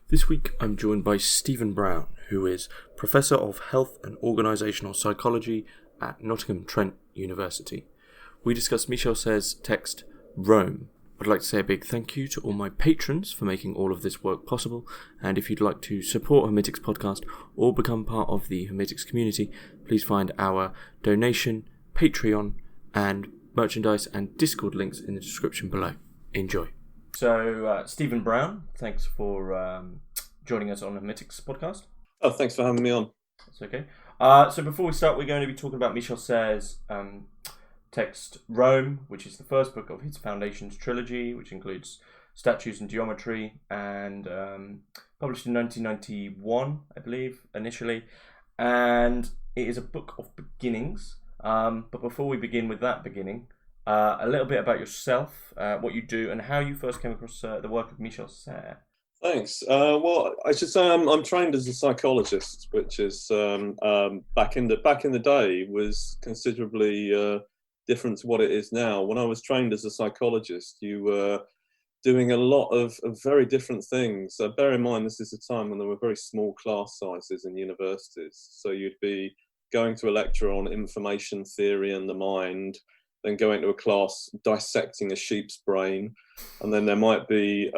This week I'm joined by Stephen Brown, who is Professor of Health and Organisational Psychology at Nottingham Trent University. We discuss Michel Serres' text, Rome. I'd like to say a big thank you to all my patrons for making all of this work possible, and if you'd like to support Hermitix podcast or become part of the Hermitix community, please find our donation, Patreon, and merchandise and Discord links in the description below. Enjoy. So, Stephen Brown, thanks for joining us on the Hermitix podcast. Oh, thanks for having me on. That's okay. So before we start, we're going to be talking about Michel Serres' text, Rome, which is the first book of his Foundations trilogy, which includes Statues and Geometry, and published in 1991, I believe, initially. And it is a book of beginnings. But before we begin with that beginning, a little bit about yourself, what you do, and how you first came across the work of Michel Serres. Thanks. Well, I should say I'm trained as a psychologist, which is back in the day was considerably different to what it is now. When I was trained as a psychologist, you were doing a lot of very different things. Bear in mind, this is a time when there were very small class sizes in universities. So you'd be going to a lecture on information theory and the mind, then going to a class dissecting a sheep's brain, and then there might be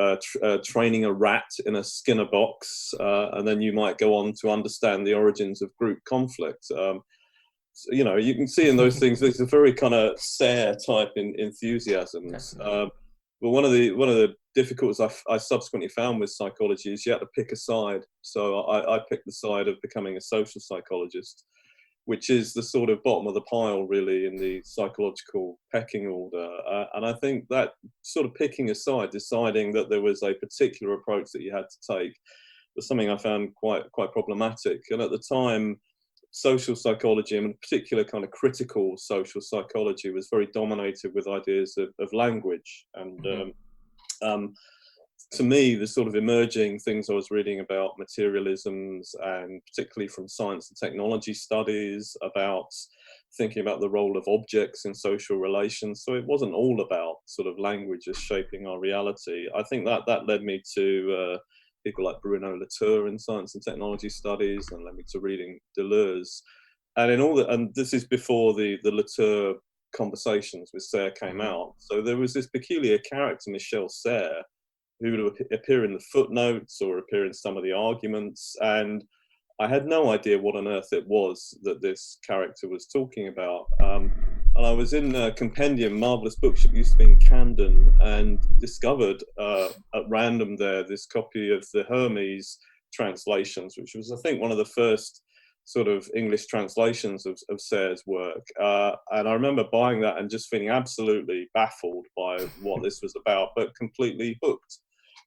training a rat in a Skinner box, and then you might go on to understand the origins of group conflict. You know, you can see in those things there's a very kind of Serres type enthusiasms. But one of the difficulties I subsequently found with psychology is you had to pick a side. So I picked the side of becoming a social psychologist, which is the sort of bottom of the pile, really, in the psychological pecking order. And I think that sort of picking a side, deciding that there was a particular approach that you had to take, was something I found quite problematic. And at the time, social psychology, and in particular kind of critical social psychology, was very dominated with ideas of language. And to me, the sort of emerging things I was reading about materialisms, and particularly from science and technology studies, about thinking about the role of objects in social relations. So it wasn't all about sort of language as shaping our reality. I think that led me to people like Bruno Latour in science and technology studies, and led me to reading Deleuze. And and this is before the Latour conversations with Serres came out. So there was this peculiar character, Michel Serres, who would appear in the footnotes or appear in some of the arguments, and I had no idea what on earth it was that this character was talking about. And I was in a compendium, marvellous bookshop, used to be in Camden, and discovered at random there this copy of the Hermes translations, which was, I think, one of the first sort of English translations of Serres' work. And I remember buying that and just feeling absolutely baffled by what this was about, but completely hooked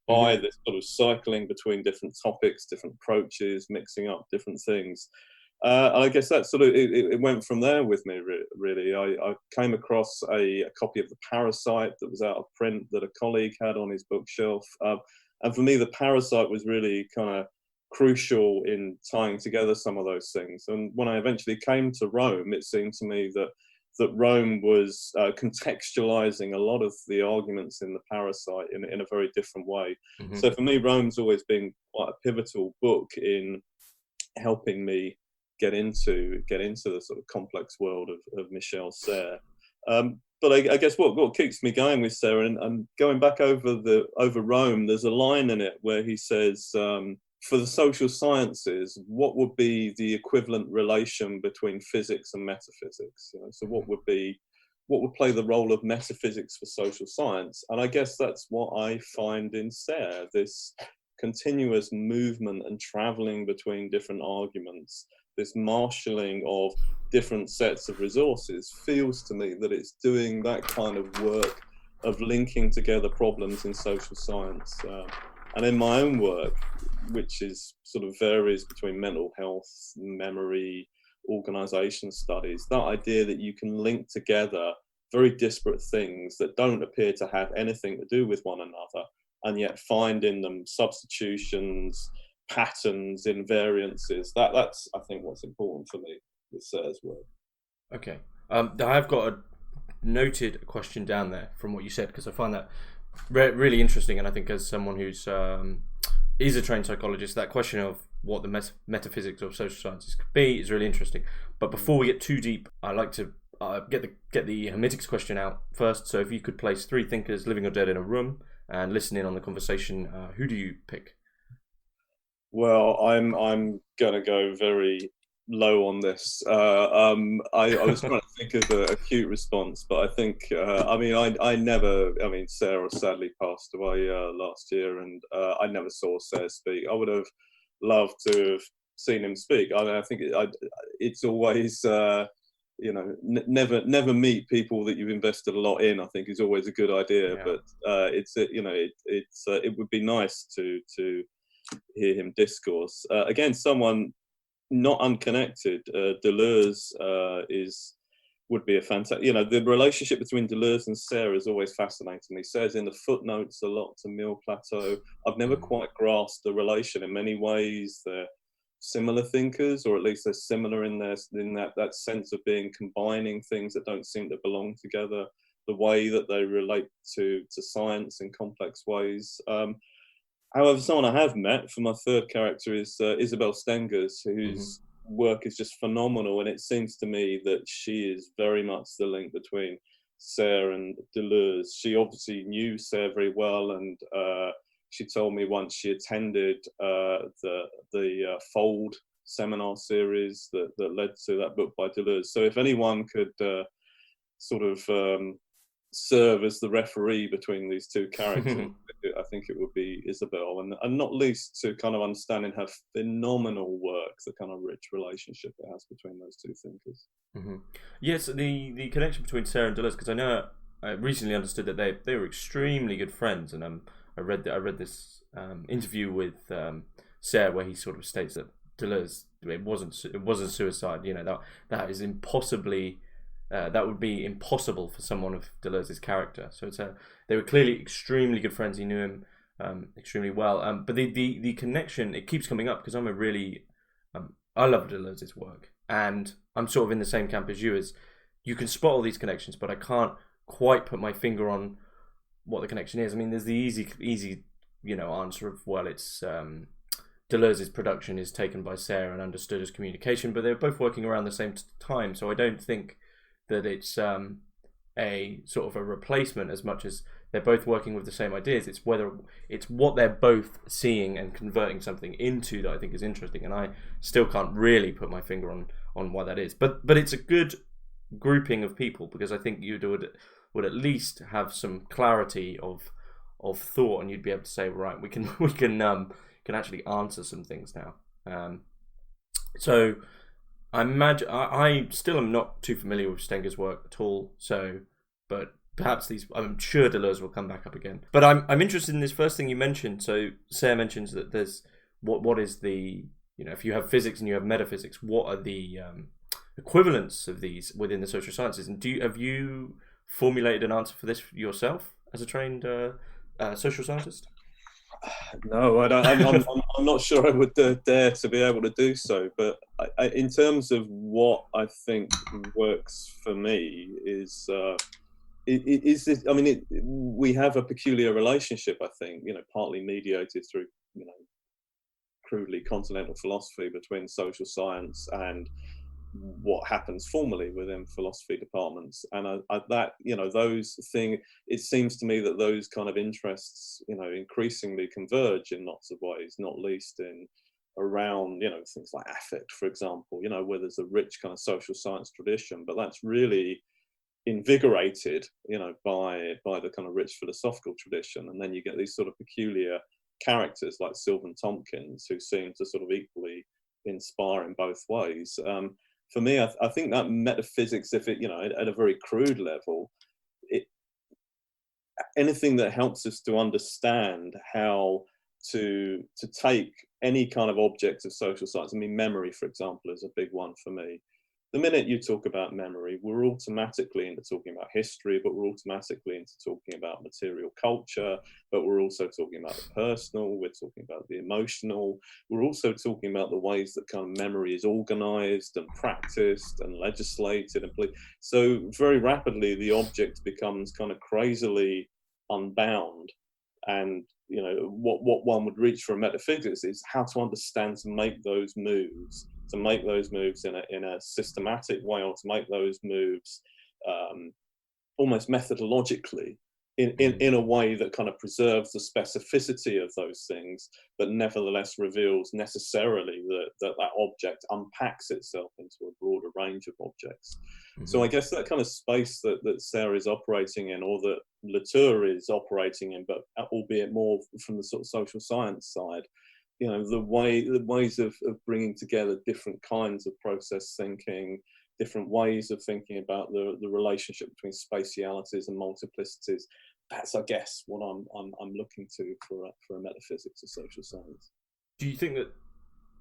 by this sort of cycling between different topics, different approaches, mixing up different things. And I guess that sort of, it went from there with me, really. I came across a copy of The Parasite that was out of print that a colleague had on his bookshelf. And for me, The Parasite was really kind of crucial in tying together some of those things. And when I eventually came to Rome, it seemed to me that Rome was contextualizing a lot of the arguments in The Parasite in a very different way. So for me, Rome's always been quite a pivotal book in helping me get into the sort of complex world of Michel Serres. But I guess what keeps me going with Serres, and going back over Rome, there's a line in it where he says, for the social sciences, what would be the equivalent relation between physics and metaphysics? You know, so what would play the role of metaphysics for social science? And I guess that's what I find in Serres, this continuous movement and traveling between different arguments, this marshalling of different sets of resources, feels to me that it's doing that kind of work of linking together problems in social science. And in my own work, which is sort of varies between mental health, memory, organisation studies, that idea that you can link together very disparate things that don't appear to have anything to do with one another, and yet find in them substitutions, patterns, invariances. That's, I think, what's important for me with Serres' work. Okay. I've got a noted question down there from what you said, because I find that really interesting, and I think as someone who's is a trained psychologist, that question of what the metaphysics of social sciences could be is really interesting. But before we get too deep, I'd like to get the Hermitix question out first. So if you could place 3 thinkers, living or dead, in a room and listen in on the conversation, who do you pick? Well, I'm gonna go very low on this. I was trying to think of a cute response, but I think I never. I mean, Sarah sadly passed away last year, and I never saw Serres speak. I would have loved to have seen him speak. I think it's always. Never meet people that you've invested a lot in. I think is always a good idea, yeah. But it would be nice to hear him discourse. Again, someone not unconnected. Deleuze would be a fantastic. The relationship between Deleuze and Serres is always fascinating. He says in the footnotes a lot to Mille Plateau. I've never quite grasped the relation. In many ways, they're similar thinkers, or at least they're similar in that sense of being combining things that don't seem to belong together. The way that they relate to science in complex ways. However, someone I have met for my third character is Isabel Stengers, whose work is just phenomenal. And it seems to me that she is very much the link between Serres and Deleuze. She obviously knew Serres very well, and she told me once she attended the Fold seminar series that led to that book by Deleuze. So if anyone could serve as the referee between these two characters, I think it would be Isabel, and not least to kind of understanding her phenomenal work, the kind of rich relationship it has between those two thinkers. Yes, the connection between Serres and Deleuze, because I recently understood that they were extremely good friends, and I read this interview with Serres where he sort of states that Deleuze, it wasn't suicide. That is impossibly. That would be impossible for someone of Deleuze's character. So they were clearly extremely good friends. He knew him extremely well. But the connection, it keeps coming up because I'm I love Deleuze's work, and I'm sort of in the same camp as you. As you can spot all these connections, but I can't quite put my finger on what the connection is. I mean, there's the easy answer of, well, it's Deleuze's production is taken by Serres and understood as communication, but they're both working around the same time. So I don't think that it's a sort of a replacement as much as they're both working with the same ideas. It's what they're both seeing and converting something into that I think is interesting, and I still can't really put my finger on why that is. But it's a good grouping of people, because I think you would at least have some clarity of thought, and you'd be able to say, right, we can actually answer some things now. So I imagine I still am not too familiar with Stengers' work at all. So, but perhaps I'm sure Deleuze will come back up again. But I'm interested in this first thing you mentioned. So Serres mentions that there's what is the if you have physics and you have metaphysics, what are the equivalents of these within the social sciences? And have you formulated an answer for this yourself as a trained social scientist? No, I don't. I'm not sure I would dare to be able to do so. But in terms of what I think works for me is this. I mean, we have a peculiar relationship. I think partly mediated through crudely continental philosophy between social science and what happens formally within philosophy departments, and those things, it seems to me that those kind of interests increasingly converge in lots of ways, not least around things like affect, for example, where there's a rich kind of social science tradition, but that's really invigorated by the kind of rich philosophical tradition, and then you get these sort of peculiar characters like Sylvan Tompkins who seem to sort of equally inspire in both ways. For me, I think that metaphysics, if it, at a very crude level, anything that helps us to understand how to take any kind of object of social science. I mean, memory, for example, is a big one for me. The minute you talk about memory, we're automatically into talking about history, but we're automatically into talking about material culture, but we're also talking about the personal, we're talking about the emotional, we're also talking about the ways that kind of memory is organized and practiced and legislated. So very rapidly, the object becomes kind of crazily unbound. And what one would reach from metaphysics is how to understand to make those moves in a systematic way, or to make those moves almost methodologically in a way that kind of preserves the specificity of those things, but nevertheless reveals necessarily that object unpacks itself into a broader range of objects. Mm-hmm. So I guess that kind of space that Serres is operating in, or that Latour is operating in, but albeit more from the sort of social science side, the ways of bringing together different kinds of process thinking, different ways of thinking about the relationship between spatialities and multiplicities. That's, I guess, what I'm looking to for a metaphysics of social science. Do you think that,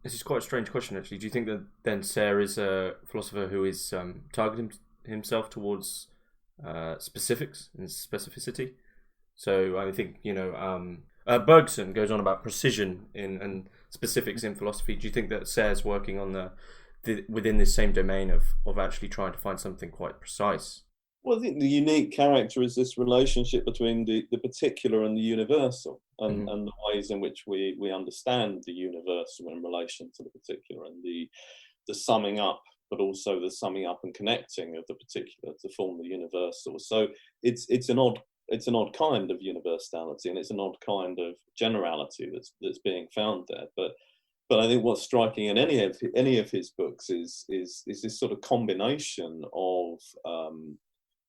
this is quite a strange question actually, do you think that then Serres is a philosopher who is targeting himself towards specifics and specificity? So I think, Bergson goes on about precision and specifics in philosophy. Do you think that Serres working on within this same domain of actually trying to find something quite precise? Well, I think the unique character is this relationship between the particular and the universal, and the ways in which we understand the universal in relation to the particular, and the summing up, but also the summing up and connecting of the particular to form the universal. So it's an odd kind of universality, and it's an odd kind of generality that's being found there. But I think what's striking in any of his books is this sort of combination of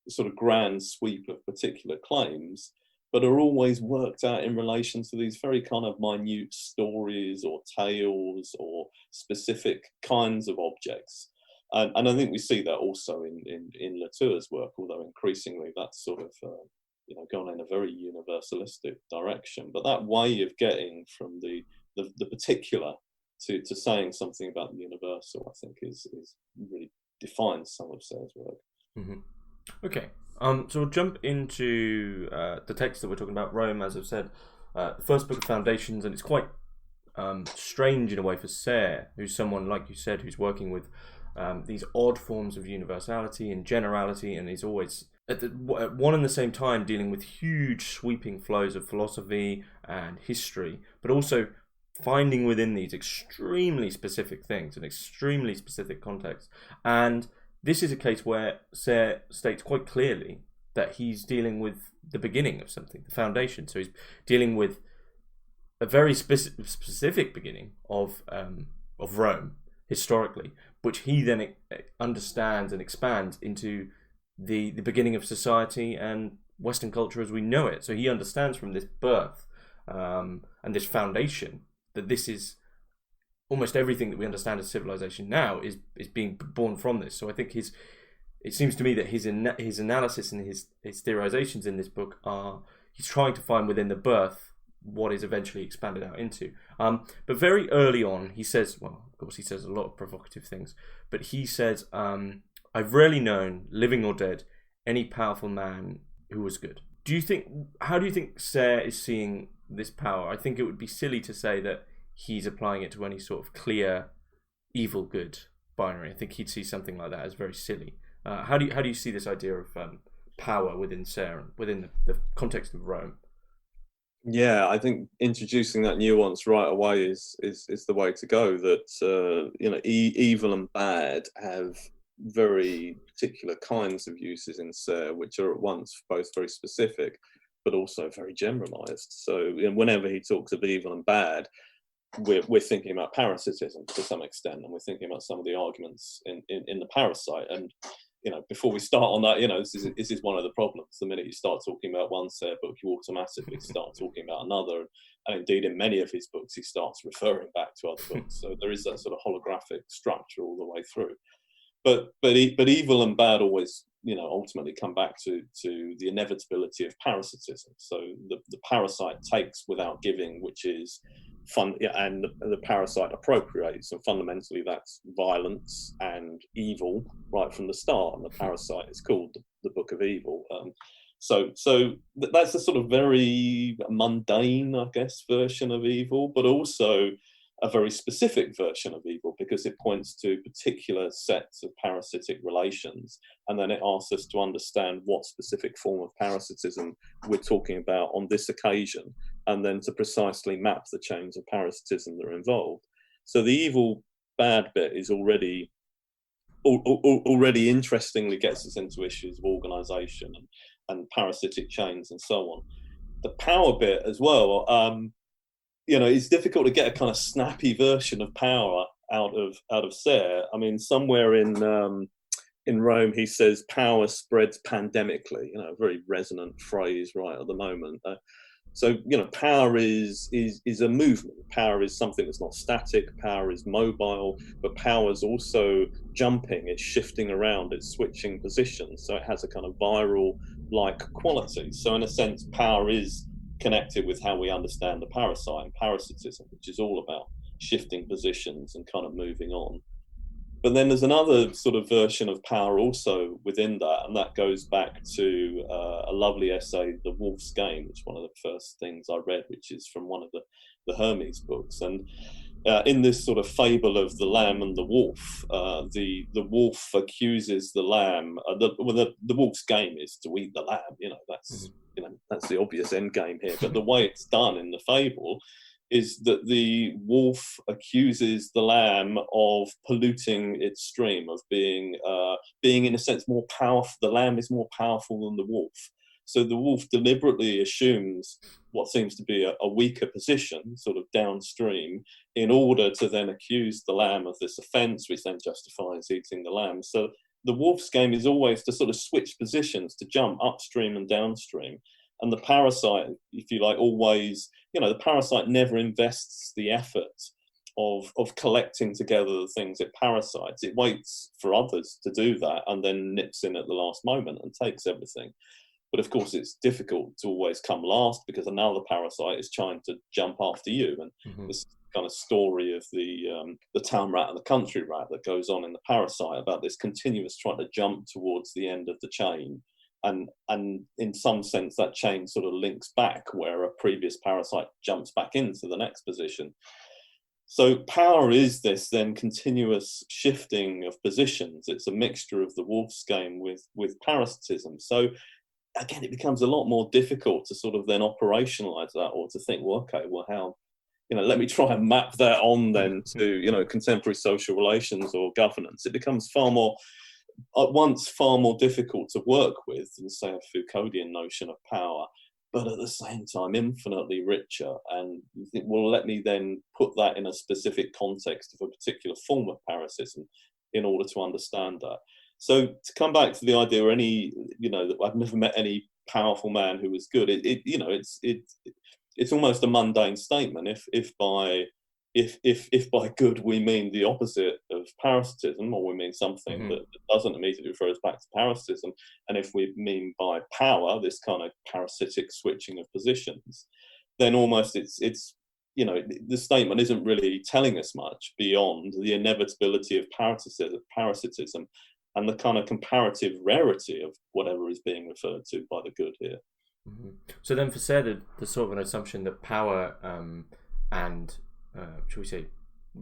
sort of grand sweep of particular claims, but are always worked out in relation to these very kind of minute stories or tales or specific kinds of objects. And I think we see that also in Latour's work, although increasingly that's sort of gone in a very universalistic direction. But that way of getting from the particular to saying something about the universal, I think is really defines some of Serres' work. Mm-hmm. Okay, so we'll jump into the text that we're talking about, Rome, as I've said, the first book of Foundations, and it's quite strange in a way for Serres, who's someone, like you said, who's working with these odd forms of universality and generality, and he's always at one and the same time dealing with huge sweeping flows of philosophy and history, but also finding within these extremely specific things, an extremely specific context. And this is a case where Serres states quite clearly that he's dealing with the beginning of something, the foundation. So he's dealing with a very specific beginning of Rome historically, which he then understands and expands into the beginning of society and Western culture as we know it. So he understands from this birth and this foundation that this is almost everything that we understand as civilization now is being born from this. So I think it seems to me that his analysis and his theorizations in this book he's trying to find within the birth what is eventually expanded out into. But very early on, he says, well, of course he says a lot of provocative things, but he says, I've rarely known, living or dead, any powerful man who was good. How do you think Serres is seeing this power? I think it would be silly to say that he's applying it to any sort of clear evil good binary. I think he'd see something like that as very silly. How do you see this idea of power within Serres, within the context of Rome? Yeah, I think introducing that nuance right away is the way to go. That evil and bad have very particular kinds of uses in Serres, which are at once both very specific, but also very generalized. So whenever he talks of evil and bad, we're thinking about parasitism to some extent, and we're thinking about some of the arguments in the parasite. And before we start on that, this is one of the problems. The minute you start talking about one Serres book, you automatically start talking about another. And indeed, in many of his books, he starts referring back to other books. So there is that sort of holographic structure all the way through. But evil and bad always, ultimately come back to the inevitability of parasitism. So the parasite takes without giving, which is fun, and the parasite appropriates, and fundamentally that's violence and evil right from the start. And the parasite is called the Book of Evil. So that's a sort of very mundane, I guess, version of evil, but also a very specific version of evil, because it points to particular sets of parasitic relations, and then it asks us to understand what specific form of parasitism we're talking about on this occasion, and then to precisely map the chains of parasitism that are involved. So the evil bad bit is already interestingly gets us into issues of organisation and parasitic chains and so on. The power bit as well, it's difficult to get a kind of snappy version of power out of Serres. I mean, somewhere in Rome, he says power spreads pandemically. A very resonant phrase right at the moment. So power is a movement. Power is something that's not static. Power is mobile, but power is also jumping. It's shifting around. It's switching positions. So it has a kind of viral-like quality. So in a sense, power is connected with how we understand the parasite and parasitism, which is all about shifting positions and kind of moving on. But then there's another sort of version of power also within that, and that goes back to a lovely essay, The Wolf's Game, which is one of the first things I read, which is from one of the Hermitix books. And in this sort of fable of the lamb and the wolf, the wolf accuses the lamb. The wolf's game is to eat the lamb. That's the obvious end game here. But the way it's done in the fable is that the wolf accuses the lamb of polluting its stream, of being in a sense more powerful. The lamb is more powerful than the wolf. So the wolf deliberately assumes what seems to be a weaker position, sort of downstream, in order to then accuse the lamb of this offence, which then justifies eating the lamb. So the wolf's game is always to sort of switch positions, to jump upstream and downstream. And the parasite, if you like, always, the parasite never invests the effort of collecting together the things it parasites. It waits for others to do that and then nips in at the last moment and takes everything. But of course, it's difficult to always come last because another parasite is trying to jump after you. And this kind of story of the town rat and the country rat that goes on in the parasite about this continuous trying to jump towards the end of the chain. And in some sense, that chain sort of links back where a previous parasite jumps back into the next position. So power is this then continuous shifting of positions. It's a mixture of the wolf's game with parasitism. So again, it becomes a lot more difficult to sort of then operationalize that, or to think, well, okay, well, how, let me try and map that on then to, contemporary social relations or governance. It becomes far more difficult to work with than, say, a Foucauldian notion of power, but at the same time infinitely richer. And you think, well, let me then put that in a specific context of a particular form of parasitism in order to understand that. So to come back to the idea, that I've never met any powerful man who was good. It's almost a mundane statement. If by good we mean the opposite of parasitism, or we mean something that doesn't immediately refer us back to parasitism, and if we mean by power this kind of parasitic switching of positions, then almost it's the statement isn't really telling us much beyond the inevitability of parasitism and the kind of comparative rarity of whatever is being referred to by the good here. So then for Serres, there's sort of an assumption that power and shall we say,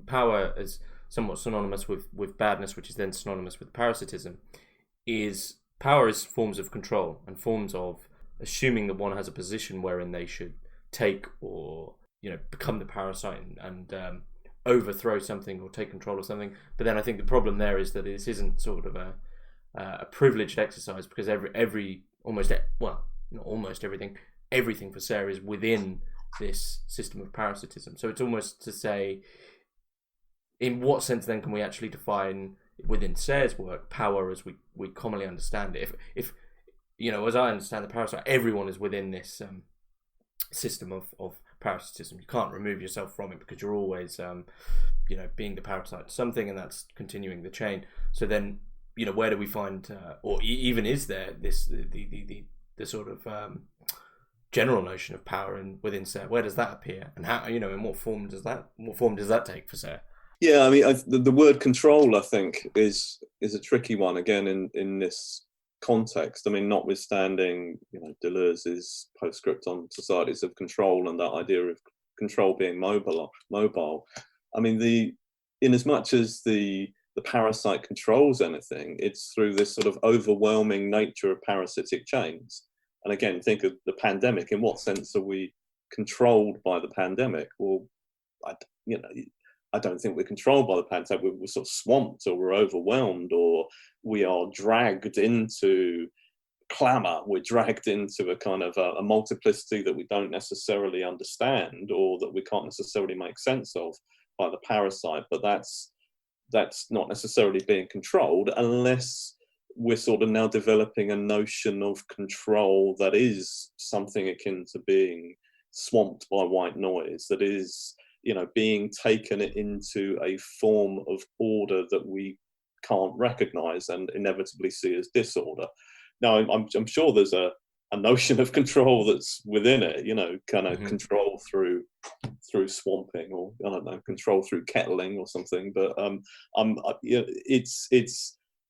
power is somewhat synonymous with badness, which is then synonymous with parasitism. Power is forms of control and forms of assuming that one has a position wherein they should take or become the parasite and overthrow something or take control of something. But then I think the problem there is that this isn't sort of a privileged exercise, because everything for Serres is within this system of parasitism. So it's almost to say, in what sense then can we actually define within Serres' work power as we commonly understand it? If as I understand the parasite, everyone is within this system of parasitism. You can't remove yourself from it because you're always being the parasite to something, and that's continuing the chain. So then where do we find or even is there this the sort of general notion of power within Serres? Where does that appear, and how in what form does that take for Serres? Yeah, I mean, the word control, I think, is a tricky one again in this context. I mean, notwithstanding Deleuze's postscript on societies of control and that idea of control being mobile. I mean, in as much as the parasite controls anything, it's through this sort of overwhelming nature of parasitic chains. And again, think of the pandemic. In what sense are we controlled by the pandemic. Well, I don't think we're controlled by the pandemic. We're sort of swamped, or we're overwhelmed, or we are dragged into clamour. We're dragged into a kind of a multiplicity that we don't necessarily understand, or that we can't necessarily make sense of by the parasite. But that's not necessarily being controlled, unless we're sort of now developing a notion of control that is something akin to being swamped by white noise, that is, being taken into a form of order that we can't recognize and inevitably see as disorder. Now, I'm sure there's a notion of control that's within it, kind of control through swamping, or I don't know, control through kettling or something. But it's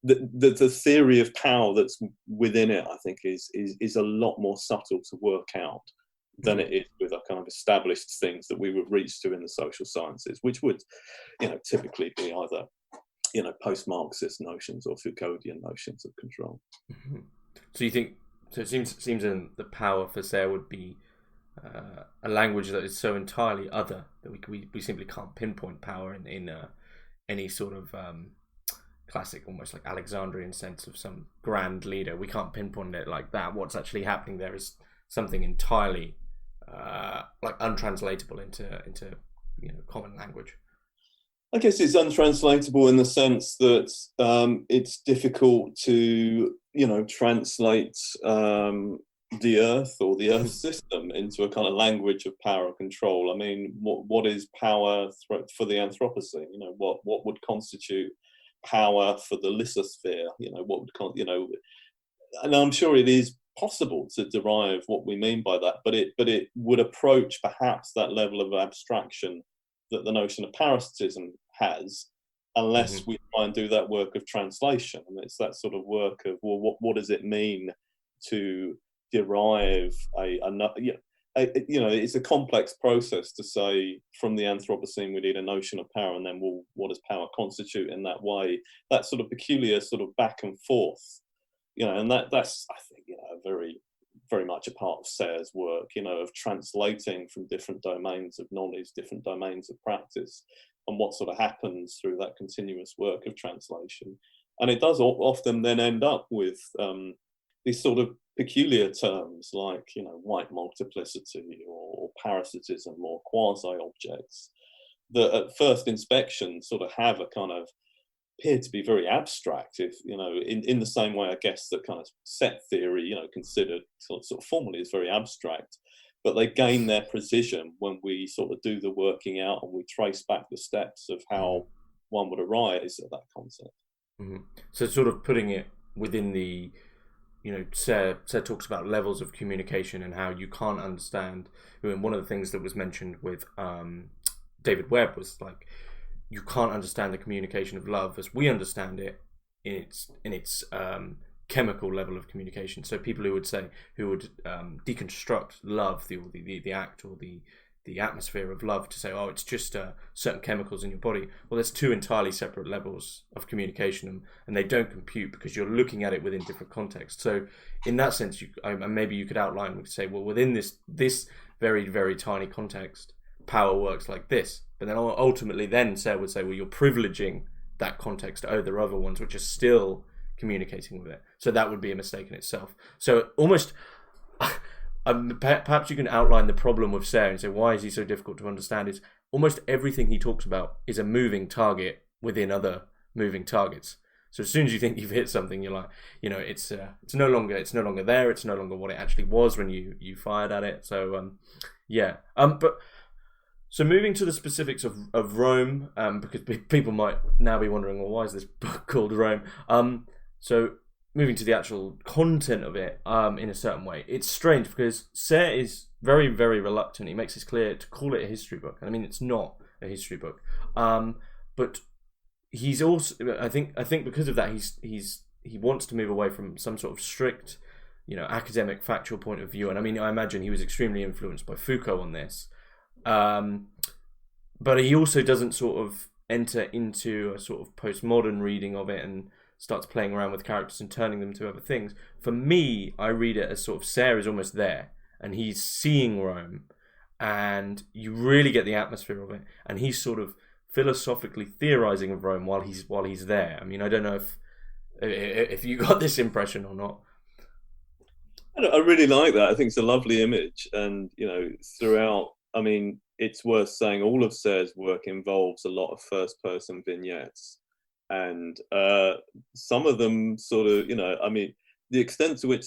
the theory of power that's within it, I think, is a lot more subtle to work out than it is with a kind of established things that we would reach to in the social sciences, which would, typically be either, post-Marxist notions or Foucauldian notions of control. Mm-hmm. So you think? So it seems in the power for Serres would be a language that is so entirely other that we simply can't pinpoint power in any sort of classic, almost like Alexandrian sense of some grand leader. We can't pinpoint it like that. What's actually happening there is something entirely like untranslatable into common language. I guess it's untranslatable in the sense that it's difficult to translate the Earth or the Earth system into a kind of language of power and control. I mean, what is power for the Anthropocene? What would constitute power for the lithosphere? What would and I'm sure it is possible to derive what we mean by that, but it would approach perhaps that level of abstraction that the notion of parasitism has, unless we try and do that work of translation. And it's that sort of work of, well, what does it mean to derive it's a complex process to say from the Anthropocene we need a notion of power, and then, well, what does power constitute in that way? That sort of peculiar sort of back and forth, and that's, I think, very, very much a part of Serres' work, of translating from different domains of knowledge, different domains of practice, and what sort of happens through that continuous work of translation. And it does often then end up with these sort of peculiar terms like, white multiplicity or parasitism or quasi-objects that at first inspection sort of have a kind of appear to be very abstract, if in the same way, I guess, that kind of set theory, considered sort of formally is very abstract, but they gain their precision when we sort of do the working out and we trace back the steps of how one would arise at that concept. Mm-hmm. So sort of putting it within the, Serres talks about levels of communication and how you can't understand. One of the things that was mentioned with David Webb was like, you can't understand the communication of love as we understand it in its chemical level of communication. So people who would deconstruct love, the act or the atmosphere of love, to say, oh, it's just certain chemicals in your body. Well, there's two entirely separate levels of communication, and they don't compute because you're looking at it within different contexts. So in that sense, maybe you could outline, we could say, well, within this very, very tiny context, power works like this. But then ultimately, then Serres would say, well, you're privileging that context over other ones, which are still communicating with it. So that would be a mistake in itself. So almost, perhaps you can outline the problem with Serres and say, why is he so difficult to understand? Is almost everything he talks about is a moving target within other moving targets. So as soon as you think you've hit something, you're like, it's no longer there. It's no longer what it actually was when you fired at it. So So moving to the specifics of Rome, because people might now be wondering, well, why is this book called Rome? So moving to the actual content of it, in a certain way, it's strange because Serres is very, very reluctant. He makes it clear to call it a history book. I mean, it's not a history book, but he's also, I think because of that, he wants to move away from some sort of strict, academic, factual point of view. And I mean, I imagine he was extremely influenced by Foucault on this. But he also doesn't sort of enter into a sort of postmodern reading of it and starts playing around with characters and turning them to other things. For me, I read it as sort of Serres is almost there and he's seeing Rome and you really get the atmosphere of it. And he's sort of philosophically theorizing of Rome while he's there. I mean, I don't know if you got this impression or not. I really like that. I think it's a lovely image, and throughout. I mean, it's worth saying all of Serres' work involves a lot of first-person vignettes, and some of them sort of, I mean, the extent to which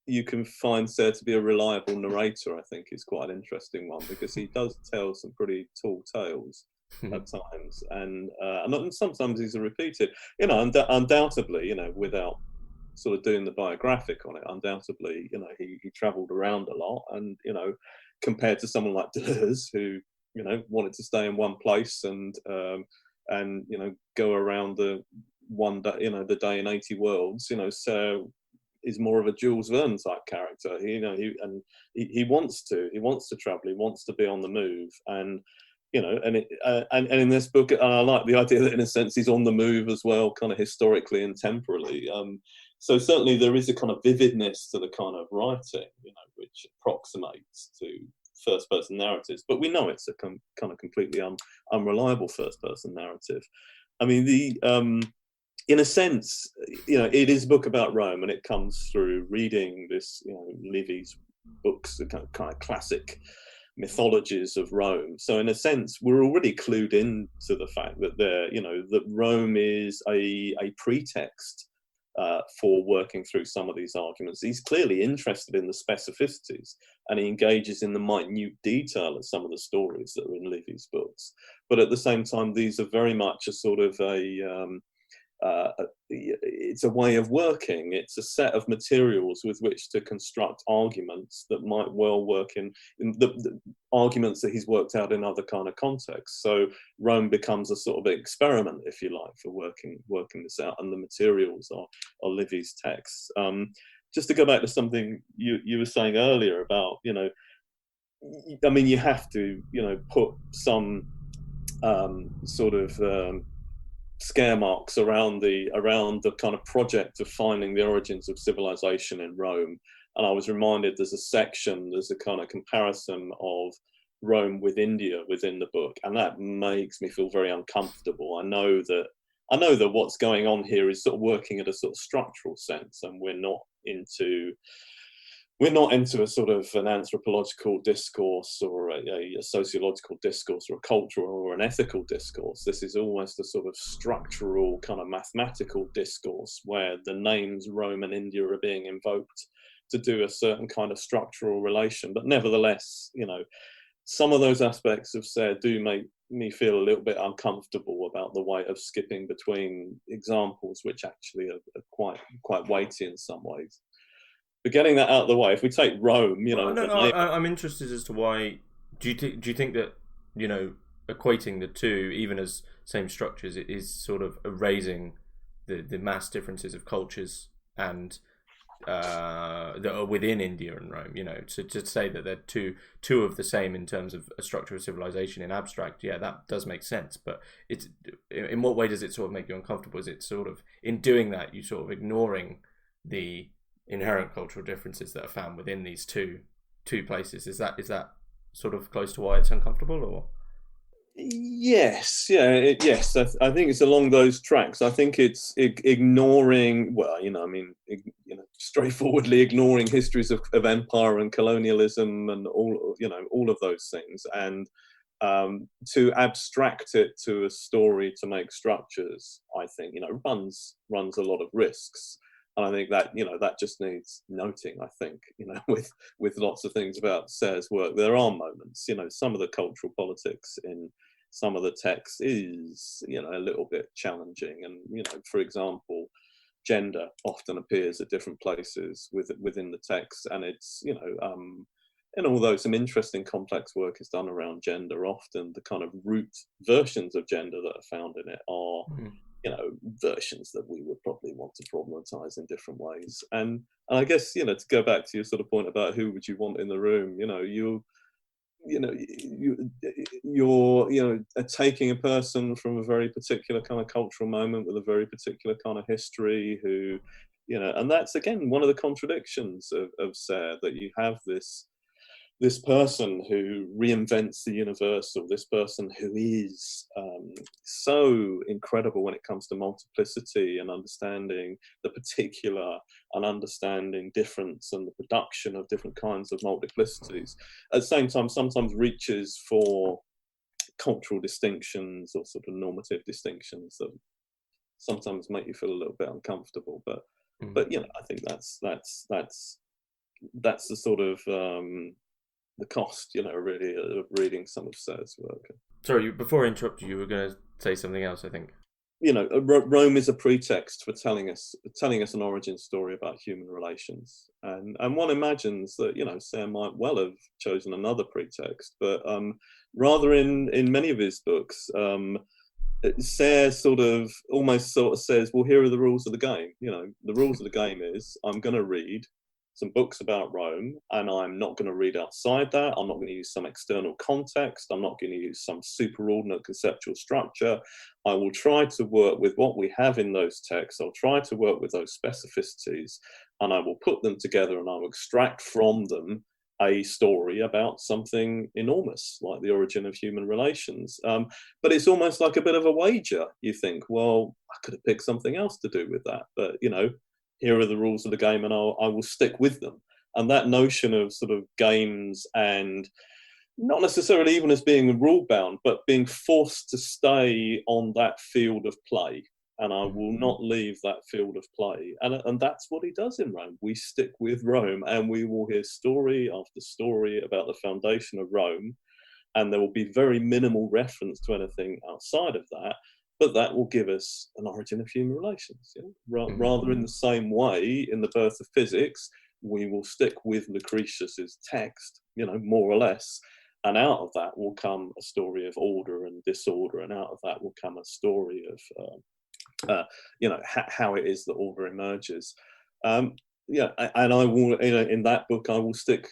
you can find Serres to be a reliable narrator, I think, is quite an interesting one, because he does tell some pretty tall tales at times, and sometimes these are repeated. Undoubtedly, without sort of doing the biographic on it, undoubtedly, he travelled around a lot, and compared to someone like Deleuze, who wanted to stay in one place and go around the one day, the day in 80 worlds, so is more of a Jules Verne type character. He wants to travel, he wants to be on the move, and and in this book, I like the idea that in a sense he's on the move as well, kind of historically and temporally. So certainly there is a kind of vividness to the kind of writing, which approximates to first-person narratives. But we know it's a kind of completely unreliable first-person narrative. I mean, in a sense, it is a book about Rome, and it comes through reading this, Livy's books, the kind of classic mythologies of Rome. So in a sense, we're already clued in to the fact that that Rome is a pretext for working through some of these arguments. He's clearly interested in the specificities, and he engages in the minute detail of some of the stories that are in Livy's books. But at the same time, these are very much a sort of it's a way of working. It's a set of materials with which to construct arguments that might well work in the arguments that he's worked out in other kind of contexts. So Rome becomes a sort of experiment, if you like, for working this out, and the materials are Livy's texts. Just to go back to something you were saying earlier about, I mean, you have to, put some sort of scare marks around the kind of project of finding the origins of civilization in Rome. And I was reminded there's a kind of comparison of Rome with India within the book, and that makes me feel very uncomfortable. I know that what's going on here is sort of working at a sort of structural sense, and we're not into a sort of an anthropological discourse or a sociological discourse or a cultural or an ethical discourse. This is almost a sort of structural kind of mathematical discourse where the names Rome and India are being invoked to do a certain kind of structural relation. But nevertheless, some of those aspects of Serres do make me feel a little bit uncomfortable about the way of skipping between examples which actually are quite weighty in some ways. But getting that out of the way, if we take Rome, I'm interested as to why. Do you think that equating the two, even as same structures, it is sort of erasing the mass differences of cultures and that are within India and Rome? To say that they're two of the same in terms of a structure of civilization in abstract, yeah, that does make sense. But it's in what way does it sort of make you uncomfortable? Is it sort of in doing that you sort of ignoring the inherent cultural differences that are found within these two places? Is that sort of close to why it's uncomfortable, or? Yes, yes. I think it's along those tracks. I think it's ignoring, straightforwardly ignoring histories of empire and colonialism and all of those things, and to abstract it to a story to make structures, I think, runs a lot of risks. And I think that, that just needs noting, I think, with lots of things about Serres' work. There are moments, some of the cultural politics in some of the texts is, a little bit challenging. And, for example, gender often appears at different places within the text. And it's, and although some interesting complex work is done around gender, often the kind of root versions of gender that are found in it are, versions that we would probably want to problematize in different ways. And I guess, to go back to your sort of point about who would you want in the room, you're taking a person from a very particular kind of cultural moment with a very particular kind of history who, and that's again one of the contradictions of Serres, that you have this this person who reinvents the universe, or this person who is so incredible when it comes to multiplicity and understanding the particular and understanding difference and the production of different kinds of multiplicities, at the same time sometimes reaches for cultural distinctions or sort of normative distinctions that sometimes make you feel a little bit uncomfortable. But you know, I think that's the sort of the cost, you know, really, of reading some of Serres' work. Sorry, before I interrupt you, you were going to say something else, I think. You know, Rome is a pretext for telling us an origin story about human relations, and one imagines that, you know, Serres might well have chosen another pretext, but rather in many of his books, Serres sort of says, well, here are the rules of the game. You know, the rules of the game is I'm going to read some books about Rome, and I'm not going to read outside that. I'm not going to use some external context. I'm not going to use some superordinate conceptual structure. I will try to work with what we have in those texts. I'll try to work with those specificities, and I will put them together, and I will extract from them a story about something enormous, like the origin of human relations. But it's almost like a bit of a wager. You think, well, I could have picked something else to do with that, but, you know, here are the rules of the game, and I will stick with them. And that notion of sort of games, and not necessarily even as being rule bound, but being forced to stay on that field of play, and I will not leave that field of play. And that's what he does in Rome. We stick with Rome, and we will hear story after story about the foundation of Rome, and there will be very minimal reference to anything outside of that. But that will give us an origin of human relations. You know? Rather in the same way, in The Birth of Physics, we will stick with Lucretius's text, you know, more or less, and out of that will come a story of order and disorder, and out of that will come a story of, you know, how it is that order emerges. Yeah, and I will, you know, in that book, I will stick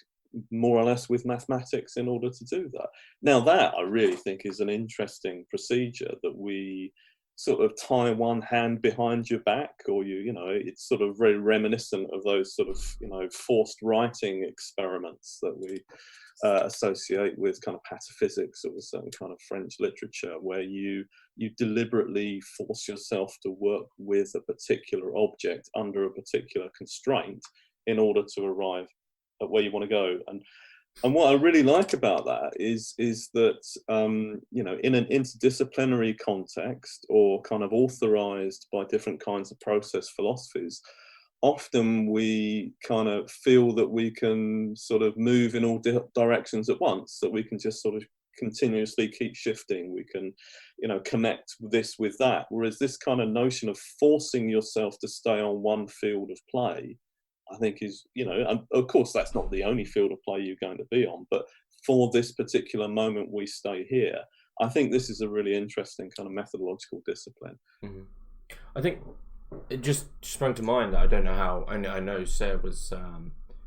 more or less with mathematics in order to do that. Now, that I really think is an interesting procedure, that we sort of tie one hand behind your back, or you know, it's sort of very reminiscent of those sort of, you know, forced writing experiments that we associate with kind of pataphysics or certain kind of French literature, where you deliberately force yourself to work with a particular object under a particular constraint in order to arrive at where you want to go. And what I really like about that is that, you know, in an interdisciplinary context, or kind of authorized by different kinds of process philosophies, often we kind of feel that we can sort of move in all directions at once, that we can just sort of continuously keep shifting. We can, you know, connect this with that. Whereas this kind of notion of forcing yourself to stay on one field of play, I think is, you know, and of course that's not the only field of play you're going to be on, but for this particular moment we stay here. I think this is a really interesting kind of methodological discipline. Mm-hmm. I think it just sprung to mind that I don't know how, I know Serres was,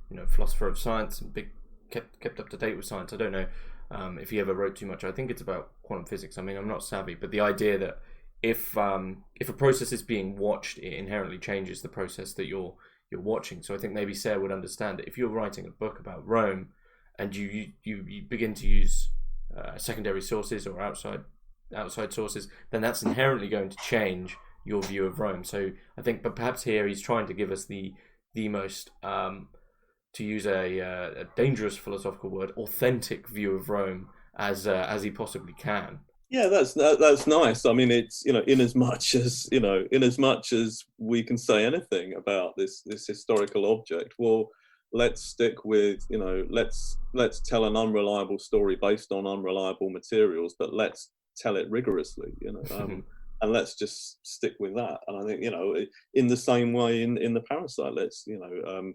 you know, philosopher of science and kept up to date with science. I don't know if he ever wrote too much. I think it's about quantum physics. I mean, I'm not savvy, but the idea that if a process is being watched, it inherently changes the process that you're watching. So I think maybe Serres would understand that if you're writing a book about Rome and you begin to use secondary sources or outside sources, then that's inherently going to change your view of Rome. So I think, but perhaps here he's trying to give us the most, to use a dangerous philosophical word, authentic view of Rome as he possibly can. Yeah, that's nice. I mean, it's, you know, in as much as we can say anything about this historical object, well, let's stick with, you know, let's tell an unreliable story based on unreliable materials, but let's tell it rigorously, you know, and let's just stick with that. And I think, you know, in the same way in The Parasite, let's, you know,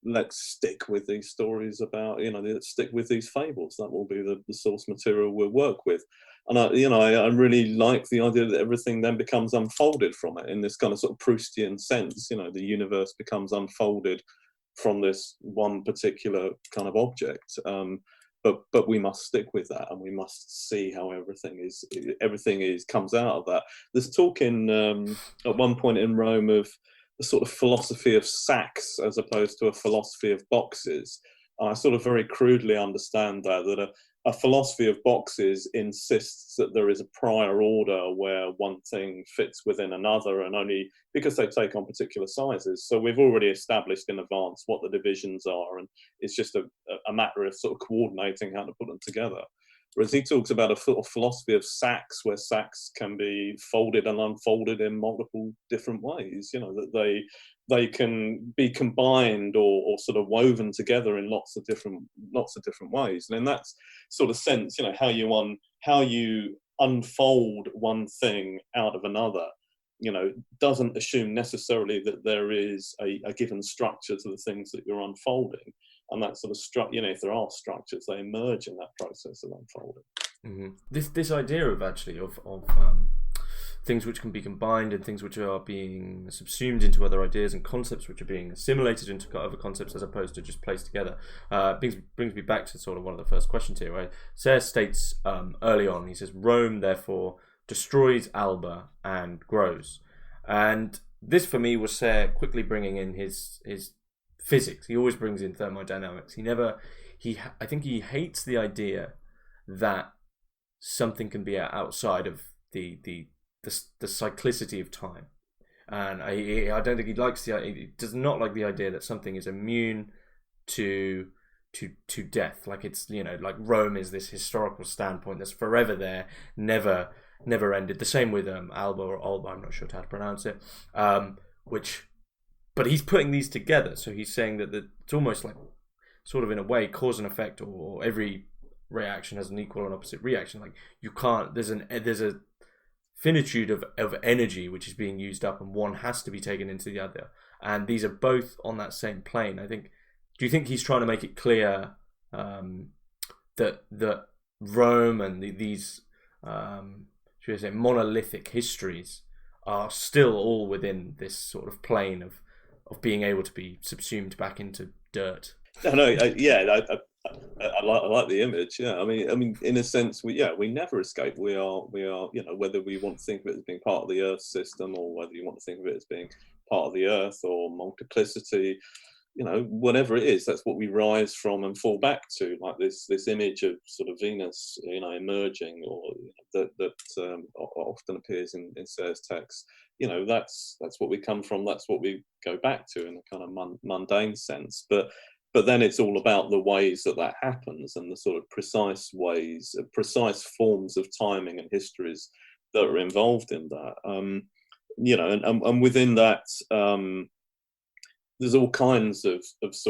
let's stick with these stories about, you know, let's stick with these fables. That will be the source material we'll work with. And I really like the idea that everything then becomes unfolded from it in this kind of sort of Proustian sense. You know, the universe becomes unfolded from this one particular kind of object. But we must stick with that, and we must see how everything comes out of that. There's talk in at one point in Rome of a sort of philosophy of sacks as opposed to a philosophy of boxes. I sort of very crudely understand that a philosophy of boxes insists that there is a prior order where one thing fits within another, and only because they take on particular sizes. So we've already established in advance what the divisions are, and it's just a matter of sort of coordinating how to put them together. Whereas he talks about a philosophy of sacks, where sacks can be folded and unfolded in multiple different ways, that they can be combined or sort of woven together in lots of different ways. And in that sort of sense, how you unfold one thing out of another, doesn't assume necessarily that there is a given structure to the things that you're unfolding. And that sort of if there are structures, they emerge in that process of unfolding. Mm-hmm. This idea of things which can be combined and things which are being subsumed into other ideas and concepts which are being assimilated into other concepts as opposed to just placed together brings me back to sort of one of the first questions here, right? Serres states early on, he says, Rome therefore destroys Alba and grows. And this for me was Serres quickly bringing in his physics. He always brings in thermodynamics. I think he hates the idea that something can be outside of the cyclicity of time, and I don't think he likes he does not like the idea that something is immune to death. Like it's like Rome is this historical standpoint that's forever there, never ended. The same with Alba or Alba. I'm not sure how to pronounce it. But he's putting these together, so he's saying that it's almost like, sort of in a way, cause and effect, or every reaction has an equal and opposite reaction. Like you can't. There's a finitude of energy which is being used up, and one has to be taken into the other. And these are both on that same plane. Do you think he's trying to make it clear that Rome and these should I say monolithic histories are still all within this sort of plane of being able to be subsumed back into dirt? I like the image. Yeah, I mean, in a sense, we never escape. We are, whether we want to think of it as being part of the Earth system, or whether you want to think of it as being part of the Earth or multiplicity, whatever it is, that's what we rise from and fall back to. Like this image of sort of Venus, emerging, or that often appears in Serres' text. That's what we come from. That's what we go back to in a kind of mundane sense. But then it's all about the ways that happens, and the sort of precise ways, precise forms of timing and histories that are involved in that. And within that, there's all kinds of there's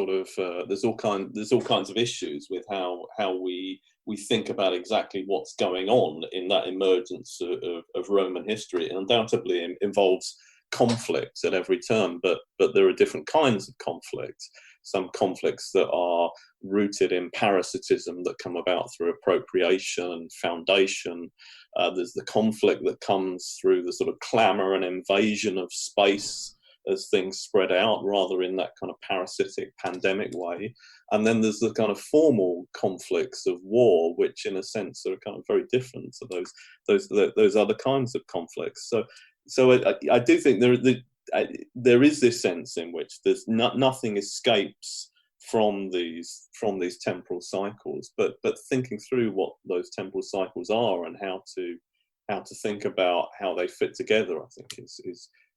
all kinds of issues with how we think about exactly what's going on in that emergence of Roman history. It undoubtedly involves conflict at every turn, but there are different kinds of conflict. Some conflicts that are rooted in parasitism that come about through appropriation and foundation. There's the conflict that comes through the sort of clamour and invasion of space as things spread out, rather in that kind of parasitic pandemic way. And then there's the kind of formal conflicts of war, which in a sense are kind of very different to those other kinds of conflicts. So I do think there is this sense in which there's nothing escapes from these temporal cycles, but thinking through what those temporal cycles are and how to think about how they fit together, I think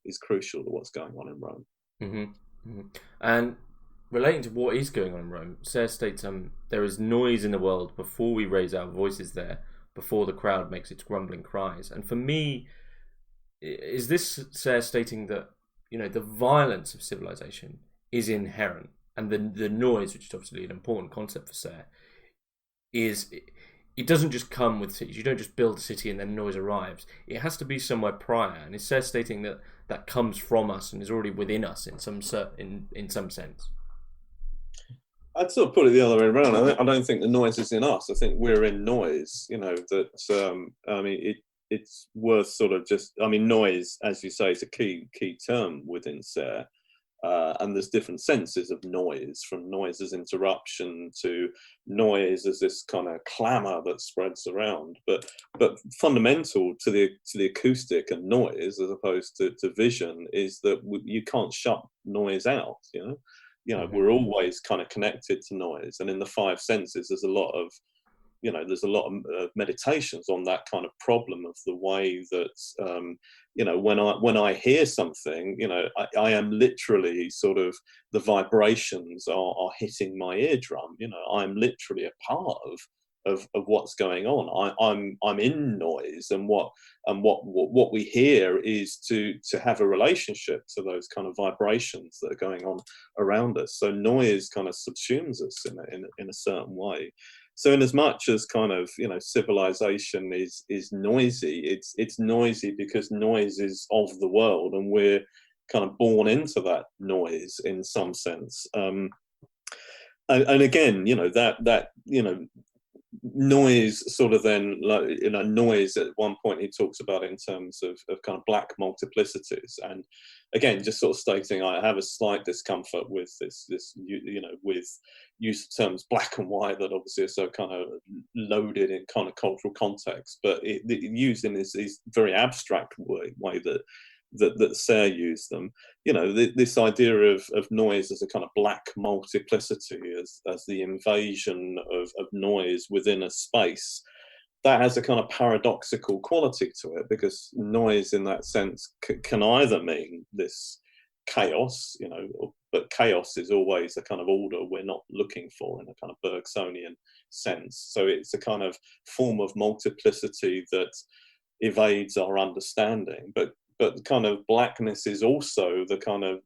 is crucial to what's going on in Rome. Mm-hmm. Mm-hmm. And relating to what is going on in Rome, Serres states there is noise in the world before we raise our voices there, before the crowd makes its grumbling cries. And for me, is this Serres stating that the violence of civilization is inherent, and the noise, which is obviously an important concept for Serres, it doesn't just come with cities. You don't just build a city and then noise arrives. It has to be somewhere prior, and is Serres stating that comes from us and is already within us in some sense? I'd sort of put it the other way around. I don't think the noise is in us. I think we're in noise. It's worth sort of noise, as you say, is a key term within Serres. And there's different senses of noise, from noise as interruption to noise as this kind of clamour that spreads around. But fundamental to the acoustic and noise, as opposed to vision, is that you can't shut noise out. we're always kind of connected to noise, and in the five senses there's a lot of meditations on that kind of problem of the way that when I hear something, I am literally sort of, the vibrations are hitting my eardrum. I'm literally a part of what's going on. I'm in noise, and what we hear is to have a relationship to those kind of vibrations that are going on around us. So noise kind of subsumes us in a certain way. So in as much as kind of, civilization is noisy, it's noisy because noise is of the world, and we're kind of born into that noise in some sense. And again, noise sort of then, noise at one point he talks about in terms of kind of black multiplicities, and again just sort of stating I have a slight discomfort with this with use of terms black and white that obviously are so kind of loaded in kind of cultural context, but it used in this very abstract way that Serres used them. This idea of noise as a kind of black multiplicity, as the invasion of noise within a space, that has a kind of paradoxical quality to it, because noise in that sense can either mean this chaos, but chaos is always a kind of order we're not looking for in a kind of Bergsonian sense. So it's a kind of form of multiplicity that evades our understanding, but kind of blackness is also the kind of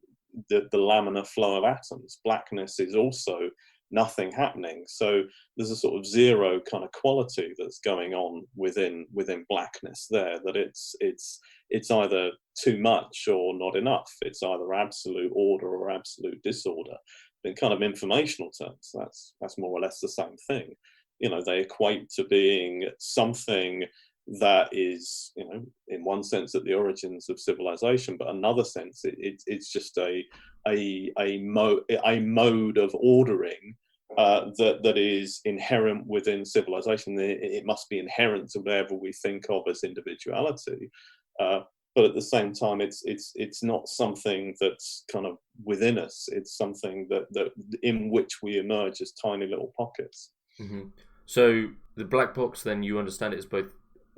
the laminar flow of atoms. Blackness is also nothing happening. So there's a sort of zero kind of quality that's going on within blackness there, that it's either too much or not enough. It's either absolute order or absolute disorder. In kind of informational terms, that's more or less the same thing. They equate to being something that is, in one sense at the origins of civilization, but another sense it's just a mode of ordering that is inherent within civilization. It must be inherent to whatever we think of as individuality, but at the same time, it's not something that's kind of within us. It's something that in which we emerge as tiny little pockets. Mm-hmm. So the black box, then, you understand it as both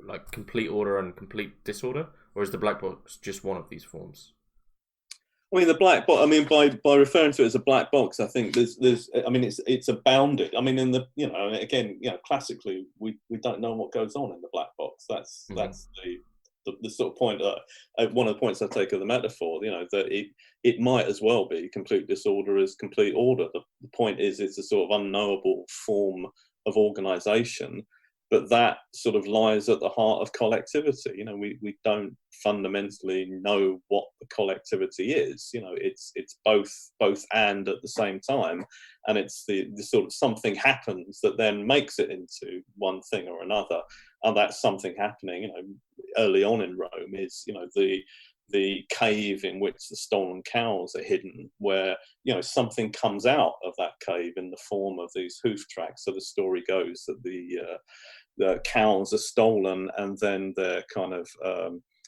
like complete order and complete disorder, or is the black box just one of these forms? I mean, the black box. I mean, by referring to it as a black box, I think there's. I mean, it's a bounded. I mean, in the again, classically, we don't know what goes on in the black box. That's the sort of point. One of the points I take of the metaphor, that it might as well be complete disorder as complete order. The point is, it's a sort of unknowable form of organisation. But that sort of lies at the heart of collectivity. We don't fundamentally know what the collectivity is. It's both and at the same time, and it's the sort of something happens that then makes it into one thing or another. And that something happening, early on in Rome is the cave in which the stolen cows are hidden, where something comes out of that cave in the form of these hoof tracks. So the story goes that the cows are stolen, and then they're kind of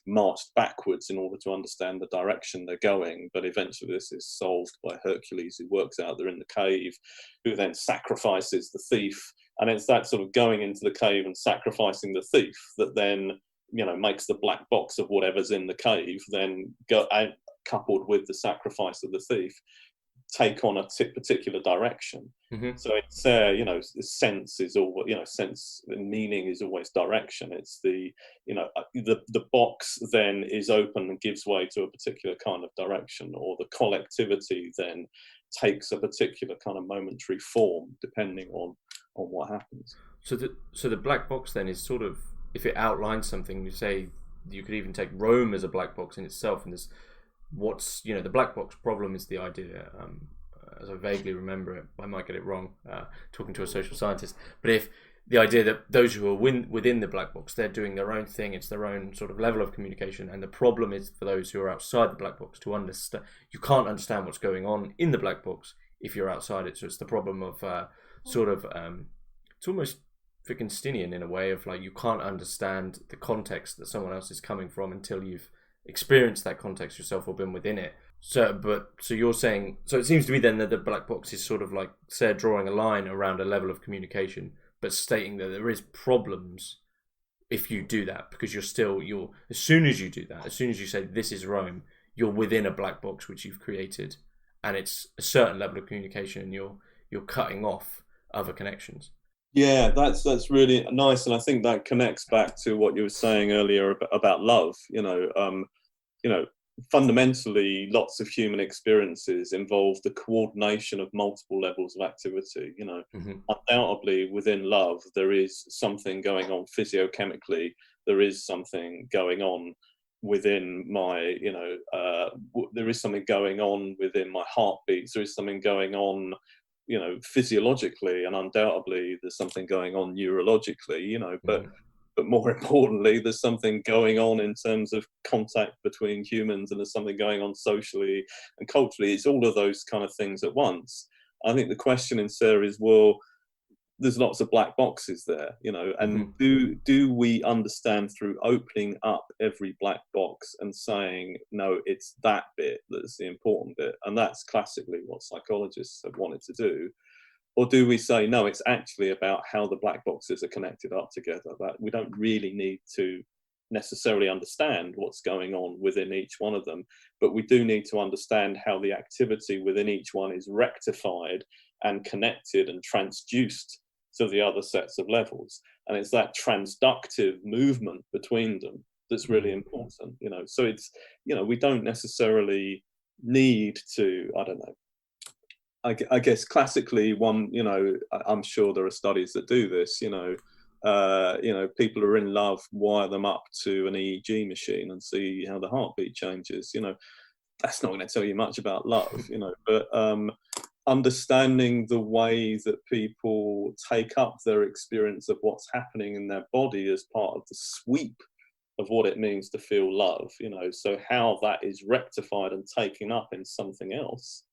marched backwards in order to understand the direction they're going. But eventually this is solved by Hercules, who works out they're in the cave, who then sacrifices the thief. And it's that sort of going into the cave and sacrificing the thief that then makes the black box of whatever's in the cave then go out, coupled with the sacrifice of the thief, take on a particular direction. Mm-hmm. So it's sense is all, sense and meaning is always direction. It's the box then is open and gives way to a particular kind of direction, or the collectivity then takes a particular kind of momentary form depending on what happens. So the black box then is sort of, if it outlines something, you say you could even take Rome as a black box in itself, and there's what's the black box problem is the idea, as I vaguely remember it, I might get it wrong, talking to a social scientist, but if the idea that those who are within the black box, they're doing their own thing, it's their own sort of level of communication, and the problem is for those who are outside the black box to understand. You can't understand what's going on in the black box if you're outside it. So it's the problem of it's almost Wittgensteinian in a way, of like, you can't understand the context that someone else is coming from until you've experienced that context yourself or been within it. So you're saying, so it seems to me then that the black box is sort of like, say, drawing a line around a level of communication, but stating that there is problems if you do that, because you're as soon as you do that, as soon as you say this is Rome, you're within a black box which you've created, and it's a certain level of communication, and you're cutting off other connections. Yeah, that's really nice, and I think that connects back to what you were saying earlier about love. You know, fundamentally, lots of human experiences involve the coordination of multiple levels of activity. Mm-hmm. Undoubtedly, within love, there is something going on physiochemically. There is something going on within my, there is something going on within my heartbeats. There is something going on, physiologically, and undoubtedly there's something going on neurologically, Mm-hmm. but more importantly, there's something going on in terms of contact between humans, and there's something going on socially and culturally. It's all of those kind of things at once. I think the question in Sarah is, well, there's lots of black boxes there, and do we understand through opening up every black box and saying, no, it's that bit that's the important bit, and that's classically what psychologists have wanted to do? Or do we say, no, it's actually about how the black boxes are connected up together, that we don't really need to necessarily understand what's going on within each one of them, but we do need to understand how the activity within each one is rectified and connected and transduced to the other sets of levels. And it's that transductive movement between them that's really important, So it's, we don't necessarily need to, I don't know, I guess classically one, I'm sure there are studies that do this, people who are in love, wire them up to an EEG machine and see how the heartbeat changes. That's not going to tell you much about love, but understanding the way that people take up their experience of what's happening in their body as part of the sweep of what it means to feel love, so how that is rectified and taken up in something else,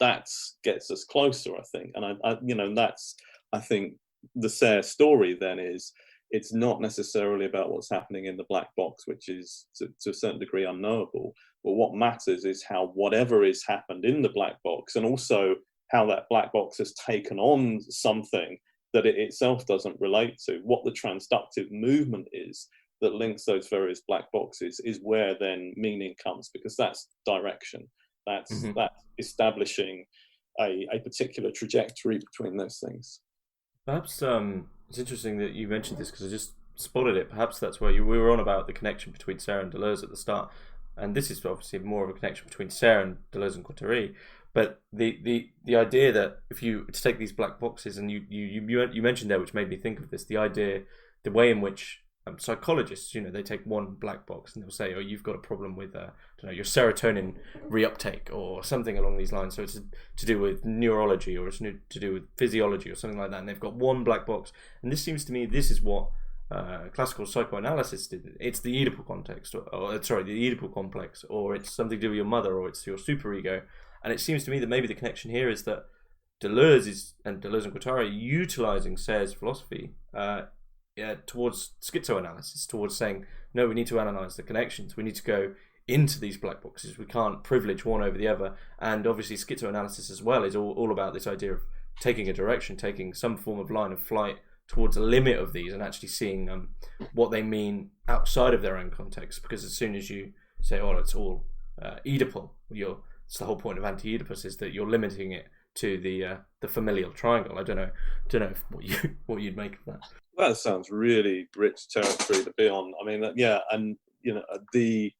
that gets us closer, I think. And that's, I think, the Serres story then is, it's not necessarily about what's happening in the black box, which is to a certain degree unknowable, but what matters is how whatever has happened in the black box, and also how that black box has taken on something that it itself doesn't relate to, what the transductive movement is that links those various black boxes, is where then meaning comes, because that's direction. That's establishing a particular trajectory between those things. Perhaps it's interesting that you mentioned this, because I just spotted it. Perhaps that's where we were on about the connection between Serres and Deleuze at the start, and this is obviously more of a connection between Serres and Deleuze and Guattari. But the idea that if you to take these black boxes, and you mentioned there, which made me think of this, the idea, the way in which psychologists, they take one black box and they'll say, oh, you've got a problem with your serotonin reuptake or something along these lines, so it's to do with neurology, or it's to do with physiology or something like that, and they've got one black box. And this seems to me, this is what classical psychoanalysis did. It's the Oedipal context, the Oedipal complex, or it's something to do with your mother, or it's your superego. And it seems to me that maybe the connection here is that Deleuze and Guattari are utilizing Serres' philosophy towards schizoanalysis, towards saying, no, we need to analyze the connections. We need to go into these black boxes. We can't privilege one over the other. And obviously schizoanalysis as well is all about this idea of taking a direction, taking some form of line of flight towards a limit of these, and actually seeing what they mean outside of their own context. Because as soon as you say, oh, it's all Oedipal, it's the whole point of anti-Oedipus, is that you're limiting it to the familial triangle. I don't know what you'd make of that. That sounds really rich territory to be on. I mean, and the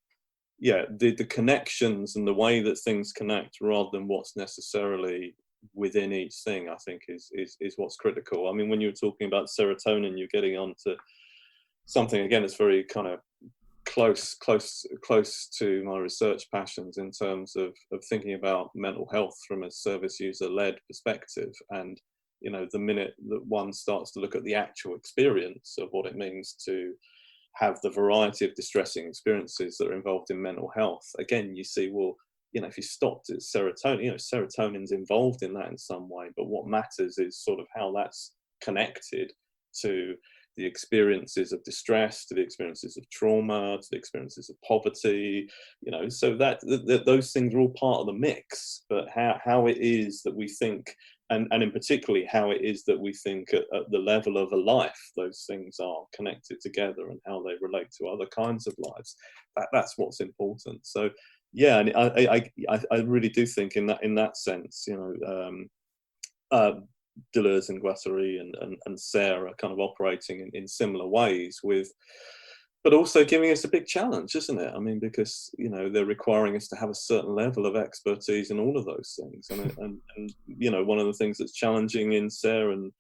connections and the way that things connect, rather than what's necessarily within each thing, I think is what's critical. I mean, when you were talking about serotonin, you're getting onto something again that's very kind of close to my research passions, in terms of thinking about mental health from a service user led perspective. And the minute that one starts to look at the actual experience of what it means to have the variety of distressing experiences that are involved in mental health, again, you see, well, if you stopped at serotonin, serotonin's involved in that in some way, but what matters is sort of how that's connected to the experiences of distress, to the experiences of trauma, to the experiences of poverty, so that those things are all part of the mix. But how it is that we think, and in particularly how it is that we think at the level of a life, those things are connected together, and how they relate to other kinds of lives, that's what's important. So yeah, and I really do think in that sense, Deleuze and Guattari and Serres are kind of operating in similar ways, but also giving us a big challenge, isn't it? I mean, because they're requiring us to have a certain level of expertise in all of those things, and one of the things that's challenging in Serres, and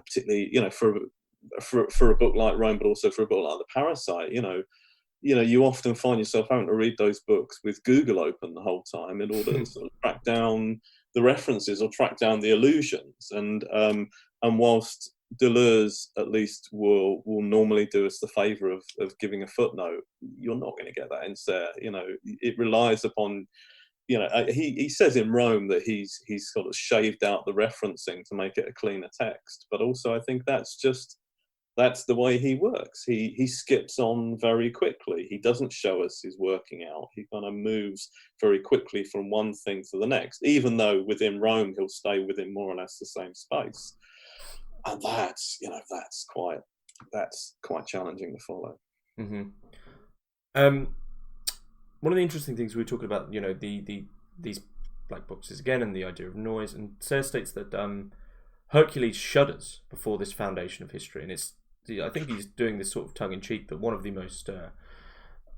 particularly for a book like Rome, but also for a book like The Parasite, you often find yourself having to read those books with Google open the whole time in order to sort of track down the references or track down the allusions. And whilst Deleuze at least will normally do us the favour of giving a footnote, you're not going to get that in Serres. It relies upon, he says in Rome that he's sort of shaved out the referencing to make it a cleaner text. But also I think that's the way he works. He skips on very quickly. He doesn't show us his working out. He kind of moves very quickly from one thing to the next, even though within Rome he'll stay within more or less the same space. And that's quite challenging to follow. Mm-hmm. One of the interesting things we were talking about, these black boxes again, and the idea of noise. And Serres states that Hercules shudders before this foundation of history, and I think he's doing this sort of tongue-in-cheek, that one of the most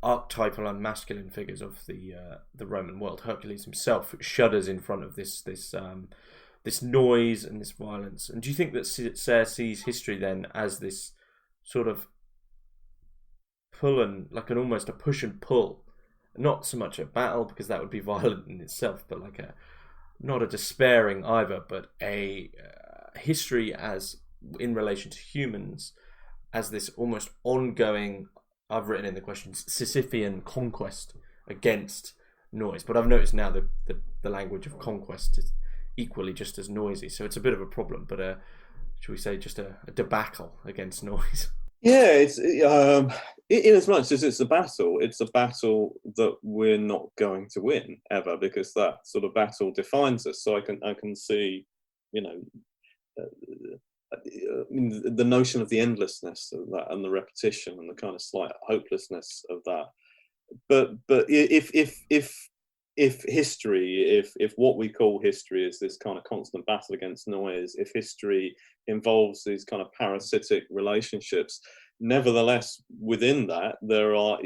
archetypal and masculine figures of the Roman world, Hercules himself, shudders in front of this noise and this violence. And do you think that Serres sees history then as this sort of pull and almost a push and pull, not so much a battle, because that would be violent in itself, but not a despairing either, but a history as in relation to humans, as this almost ongoing, I've written in the questions, Sisyphean conquest against noise. But I've noticed now that the language of conquest is equally just as noisy, so it's a bit of a problem, but should we say just a debacle against noise? Yeah, it's in as much as it's a battle that we're not going to win ever, because that sort of battle defines us. So I can see, the notion of the endlessness of that, and the repetition, and the kind of slight hopelessness of that. But if history, if what we call history is this kind of constant battle against noise, if history involves these kind of parasitic relationships, nevertheless within that there are,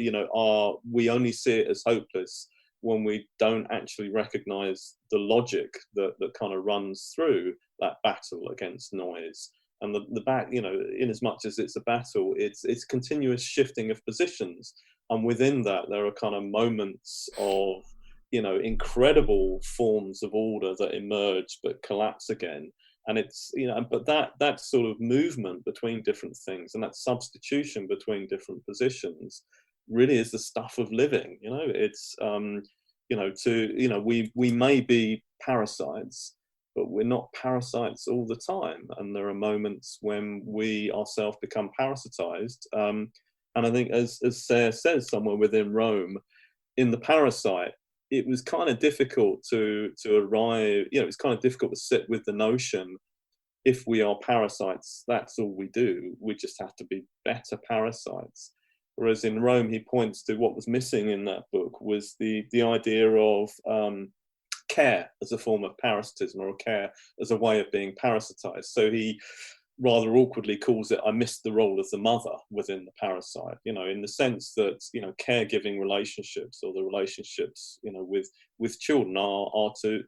we only see it as hopeless when we don't actually recognize the logic that kind of runs through that battle against noise. And in as much as it's a battle, it's continuous shifting of positions, and within that there are kind of moments of incredible forms of order that emerge but collapse again. And it's but that sort of movement between different things, and that substitution between different positions, really is the stuff of living. It's we may be parasites, but we're not parasites all the time, and there are moments when we ourselves become parasitized. And I think, as Serres says somewhere within Rome, in The Parasite, it was kind of difficult to arrive. It's kind of difficult to sit with the notion, if we are parasites, that's all we do. We just have to be better parasites. Whereas in Rome, he points to what was missing in that book was the idea of care as a form of parasitism, or care as a way of being parasitized. So he rather awkwardly calls it, I missed the role of the mother within The Parasite, in the sense that, caregiving relationships, or the relationships, with children are to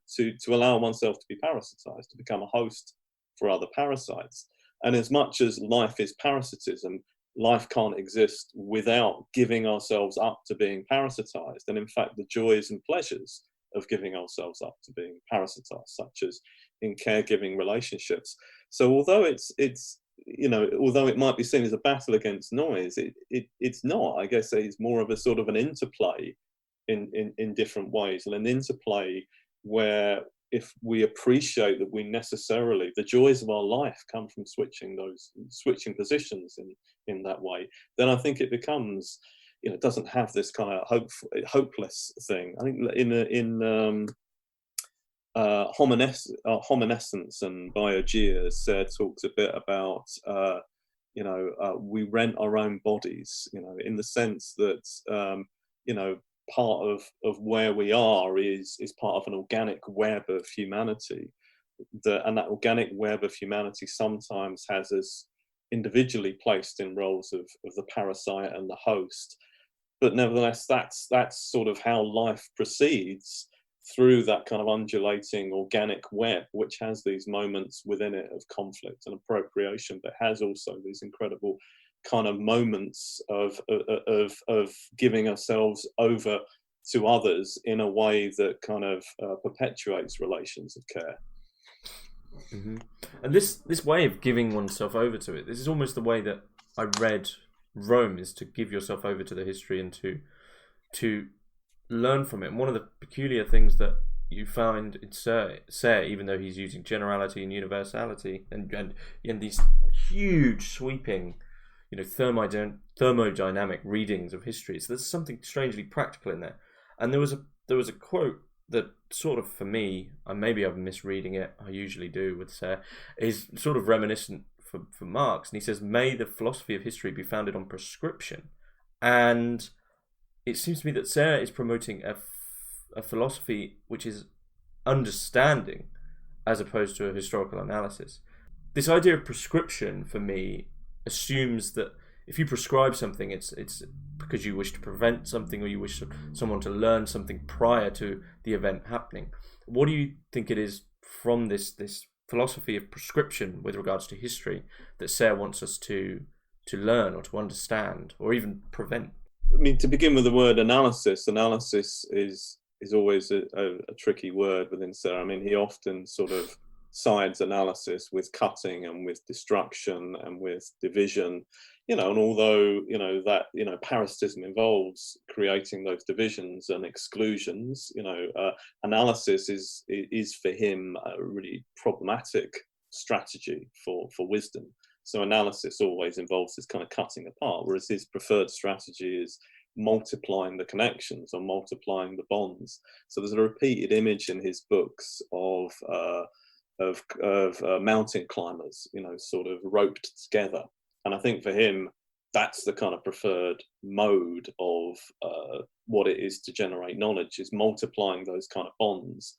allow oneself to be parasitized, to become a host for other parasites. And as much as life is parasitism, life can't exist without giving ourselves up to being parasitized. And in fact, the joys and pleasures of giving ourselves up to being parasitized, such as in caregiving relationships. So although although it might be seen as a battle against noise, it's not. I guess it's more of a sort of an interplay in different ways, and an interplay where if we appreciate that we necessarily, the joys of our life come from switching positions in that way, then I think it becomes, it doesn't have this kind of hopeless thing. I think in Hominescence and Biogia, Serres talks a bit about we rent our own bodies, in the sense that part of where we are is part of an organic web of humanity, and that organic web of humanity sometimes has us individually placed in roles of the parasite and the host, but nevertheless that's sort of how life proceeds, through that kind of undulating organic web, which has these moments within it of conflict and appropriation, but has also these incredible kind of moments of giving ourselves over to others in a way that kind of perpetuates relations of care. Mm-hmm. And this way of giving oneself over to it, this is almost the way that I read Rome, is to give yourself over to the history and to learn from it. And one of the peculiar things that you find in Serres, even though he's using generality and universality and these huge sweeping, thermodynamic readings of history, so there's something strangely practical in there. And there was a quote that sort of, for me, and maybe I'm misreading it, I usually do with Serres, is sort of reminiscent for Marx, and he says, "May the philosophy of history be founded on prescription." And it seems to me that Serres is promoting a philosophy which is understanding as opposed to a historical analysis. This idea of prescription, for me, assumes that if you prescribe something, it's because you wish to prevent something, or you wish someone to learn something prior to the event happening. What do you think it is from this philosophy of prescription with regards to history that Serres wants us to learn or to understand or even prevent? I mean, to begin with the word analysis is always a tricky word within Serres. I mean, he often sort of sides analysis with cutting and with destruction and with division, and although, that, parasitism involves creating those divisions and exclusions, analysis is for him a really problematic strategy for wisdom. So analysis always involves this kind of cutting apart, whereas his preferred strategy is multiplying the connections or multiplying the bonds. So there's a repeated image in his books of mountain climbers, sort of roped together. And I think for him, that's the kind of preferred mode of what it is to generate knowledge, is multiplying those kind of bonds.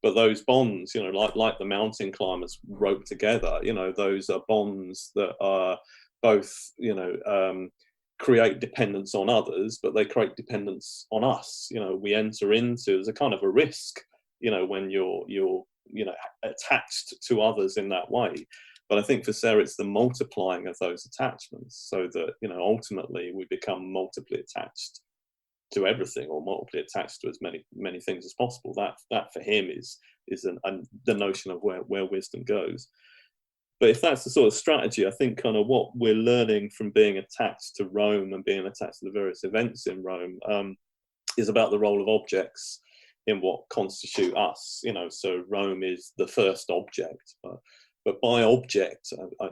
But those bonds, like the mountain climbers roped together, those are bonds that are both, create dependence on others, but they create dependence on us. We enter into, there's a kind of a risk, when you're attached to others in that way. But I think for Serres, it's the multiplying of those attachments, so that, ultimately we become multiply attached to everything, or multiply attached to as many things as possible. That for him is the notion of where wisdom goes. But if that's the sort of strategy, I think kind of what we're learning from being attached to Rome and being attached to the various events in Rome is about the role of objects in what constitute us. So Rome is the first object, but by object, the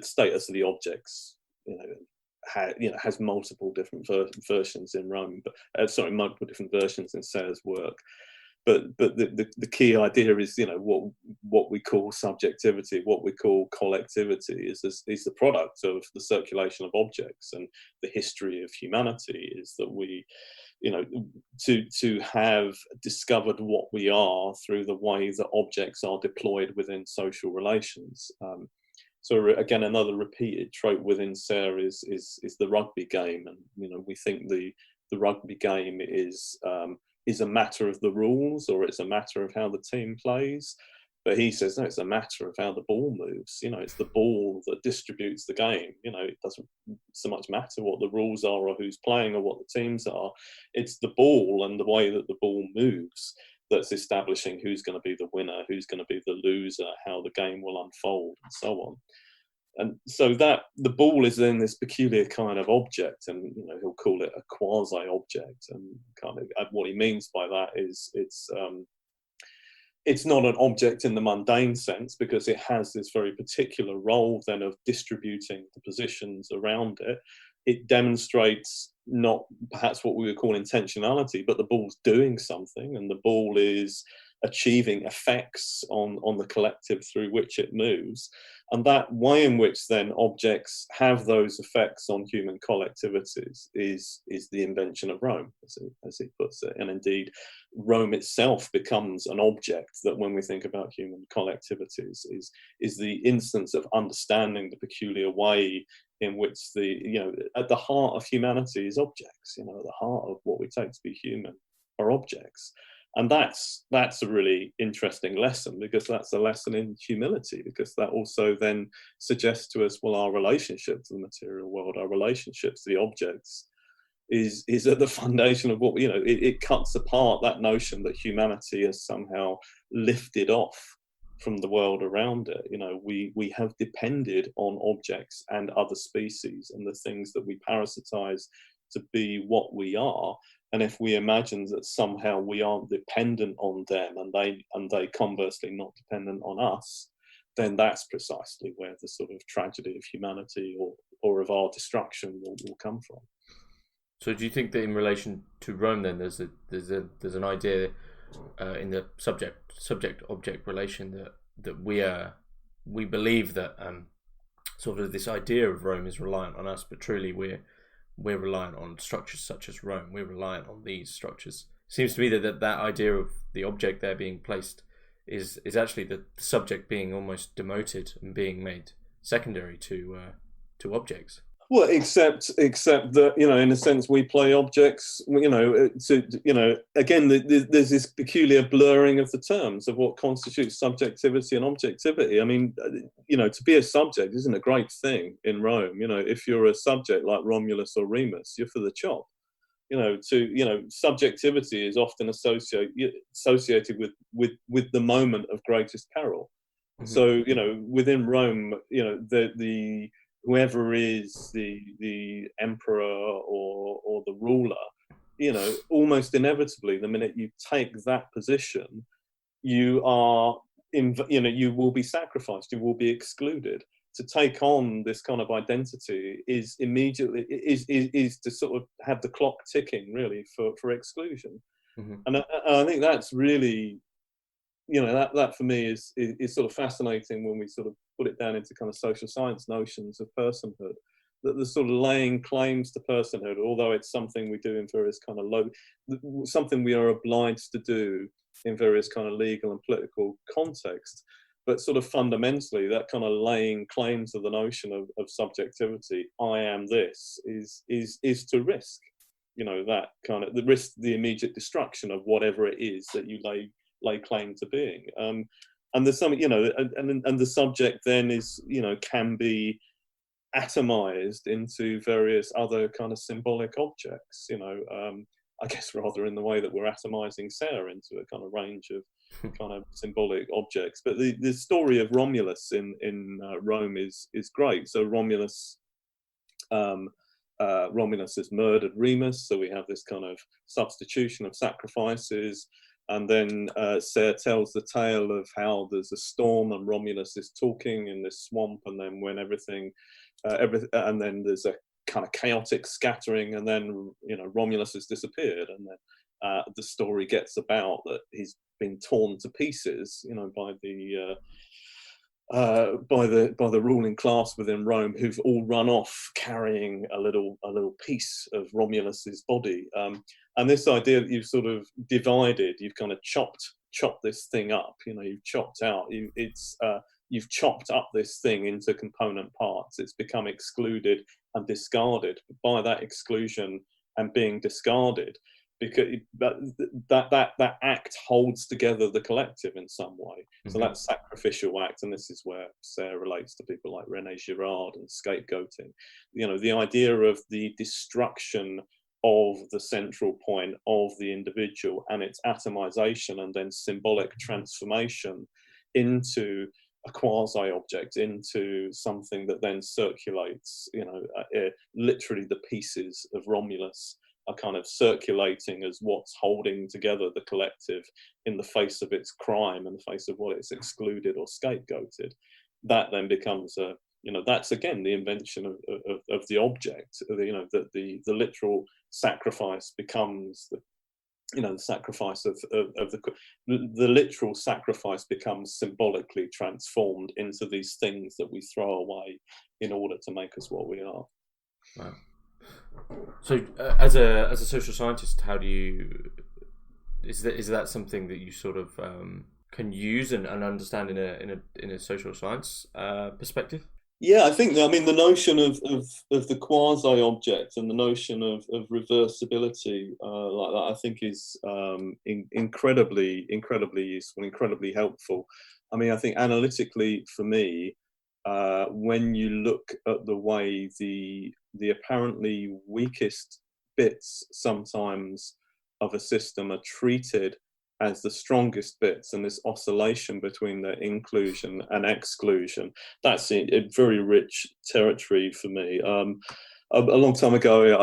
status of the objects, has multiple different versions in Rome, but multiple different versions in Serres' work. But the key idea is, what we call subjectivity, what we call collectivity, is the product of the circulation of objects, and the history of humanity is that we, to have discovered what we are through the way that objects are deployed within social relations. So again, another repeated trope within Serres is the rugby game, and we think the rugby game is a matter of the rules, or it's a matter of how the team plays. But he says, no, it's a matter of how the ball moves. It's the ball that distributes the game. It doesn't so much matter what the rules are or who's playing or what the teams are. It's the ball and the way that the ball moves that's establishing who's going to be the winner, who's going to be the loser, how the game will unfold, and so on. And so that the ball is then this peculiar kind of object, and he'll call it a quasi-object. And kind of what he means by that is it's it's not an object in the mundane sense, because it has this very particular role then of distributing the positions around it. It demonstrates not perhaps what we would call intentionality, but the ball's doing something, and the ball is achieving effects on the collective through which it moves. And that way in which then objects have those effects on human collectivities is the invention of Rome, as he puts it. And indeed, Rome itself becomes an object that, when we think about human collectivities, is the instance of understanding the peculiar way in which at the heart of humanity is objects. At the heart of what we take to be human are objects. And that's a really interesting lesson, because that's a lesson in humility, because that also then suggests to us, well, our relationship to the material world, our relationship to the objects is at the foundation of what, it cuts apart that notion that humanity has somehow lifted off from the world around it. We have depended on objects and other species and the things that we parasitize to be what we are. And if we imagine that somehow we aren't dependent on them, and they conversely not dependent on us, then that's precisely where the sort of tragedy of humanity or of our destruction will come from. So do you think that in relation to Rome, then there's an idea in the subject-object relation that we believe that sort of this idea of Rome is reliant on us, but truly we're reliant on structures such as Rome. We're reliant on these structures. Seems to me that idea of the object there being placed is actually the subject being almost demoted and being made secondary to objects. Well, except that, in a sense, we play objects. Again, there's this peculiar blurring of the terms of what constitutes subjectivity and objectivity. I mean, to be a subject isn't a great thing in Rome. If you're a subject like Romulus or Remus, you're for the chop. Subjectivity is often associated with the moment of greatest peril. Mm-hmm. So, within Rome, the whoever is the emperor or the ruler, almost inevitably, the minute you take that position, you will be sacrificed, you will be excluded. To take on this kind of identity is immediately is to sort of have the clock ticking, really, for exclusion. Mm-hmm. And I think that's really, that for me is sort of fascinating when we sort of put it down into kind of social science notions of personhood, that the sort of laying claims to personhood, although it's something we do in various kind of something we are obliged to do in various kind of legal and political contexts, but sort of fundamentally that kind of laying claim to the notion of subjectivity, I am this, is to risk, that kind of the immediate destruction of whatever it is that you lay claim to being. And there's some, and the subject then is, can be atomized into various other kind of symbolic objects, I guess rather in the way that we're atomizing Serres into a kind of range of kind of symbolic objects. But the story of Romulus in Rome is great. So Romulus has murdered Remus, so we have this kind of substitution of sacrifices. And then Serres tells the tale of how there's a storm and Romulus is talking in this swamp, and then when everything, and then there's a kind of chaotic scattering, and then Romulus has disappeared, and then the story gets about that he's been torn to pieces, by the ruling class within Rome, who've all run off carrying a little piece of Romulus's body. And this idea that you've sort of divided, you've kind of chopped this thing up. You've chopped out. You've chopped up this thing into component parts. It's become excluded and discarded. By that exclusion and being discarded, because that act holds together the collective in some way. Mm-hmm. So that sacrificial act, and this is where Serres relates to people like René Girard and scapegoating. The idea of the destruction of the central point of the individual and its atomization and then symbolic transformation into a quasi-object, into something that then circulates, literally the pieces of Romulus kind of circulating as what's holding together the collective in the face of its crime, in the face of what it's excluded or scapegoated. That then becomes that's again the invention of the object. That the literal sacrifice becomes the sacrifice of the literal sacrifice becomes symbolically transformed into these things that we throw away in order to make us what we are. Wow. So, as a social scientist, how do you is that something that you sort of can use and understand in a social science perspective? Yeah, I think the notion of the quasi-object and the notion of reversibility like that, I think is incredibly useful, incredibly helpful. I mean, I think analytically for me, when you look at the way the apparently weakest bits sometimes of a system are treated as the strongest bits, and this oscillation between their inclusion and exclusion, that's a very rich territory for me. A long time ago,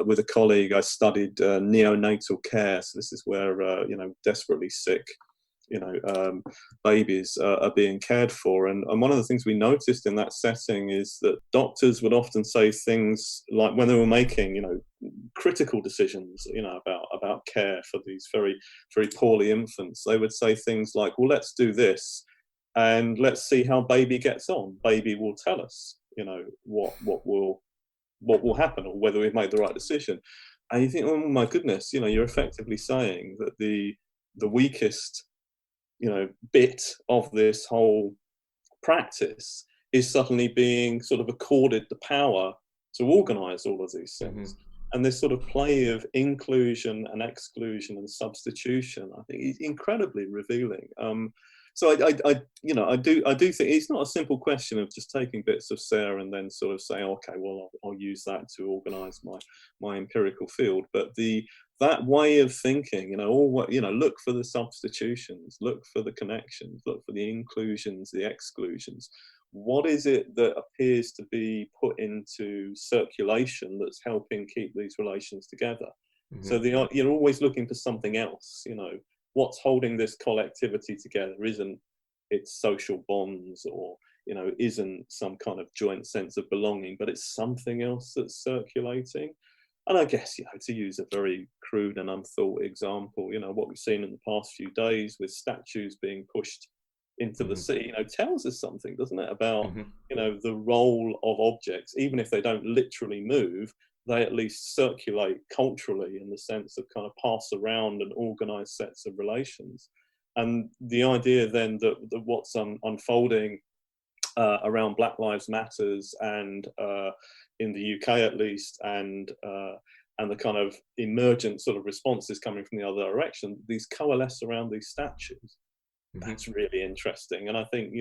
with a colleague, I studied neonatal care. So this is where desperately sick babies are being cared for, and one of the things we noticed in that setting is that doctors would often say things like, when they were making critical decisions about care for these very, very poorly infants, they would say things like, well, let's do this and let's see how baby gets on. Baby will tell us what will happen, or whether we've made the right decision. And you think, oh my goodness, you're effectively saying that the weakest bit of this whole practice is suddenly being sort of accorded the power to organize all of these things. Mm-hmm. And this sort of play of inclusion and exclusion and substitution, I think, is incredibly revealing. So I do think it's not a simple question of just taking bits of Serres and then sort of saying, okay, well, I'll use that to organize my empirical field. But that way of thinking, look for the substitutions, look for the connections, look for the inclusions, the exclusions. What is it that appears to be put into circulation that's helping keep these relations together? Mm-hmm. So you're always looking for something else. What's holding this collectivity together isn't its social bonds, or isn't some kind of joint sense of belonging, but it's something else that's circulating. And I guess, to use a very crude and unthought example, what we've seen in the past few days with statues being pushed into the sea, tells us something, doesn't it, about, the role of objects. Even if they don't literally move, they at least circulate culturally in the sense of kind of pass around an organized sets of relations. And the idea then that what's unfolding around Black Lives Matters and in the UK at least, and the kind of emergent sort of responses coming from the other direction, these coalesce around these statues. Mm-hmm. That's really interesting. And I think,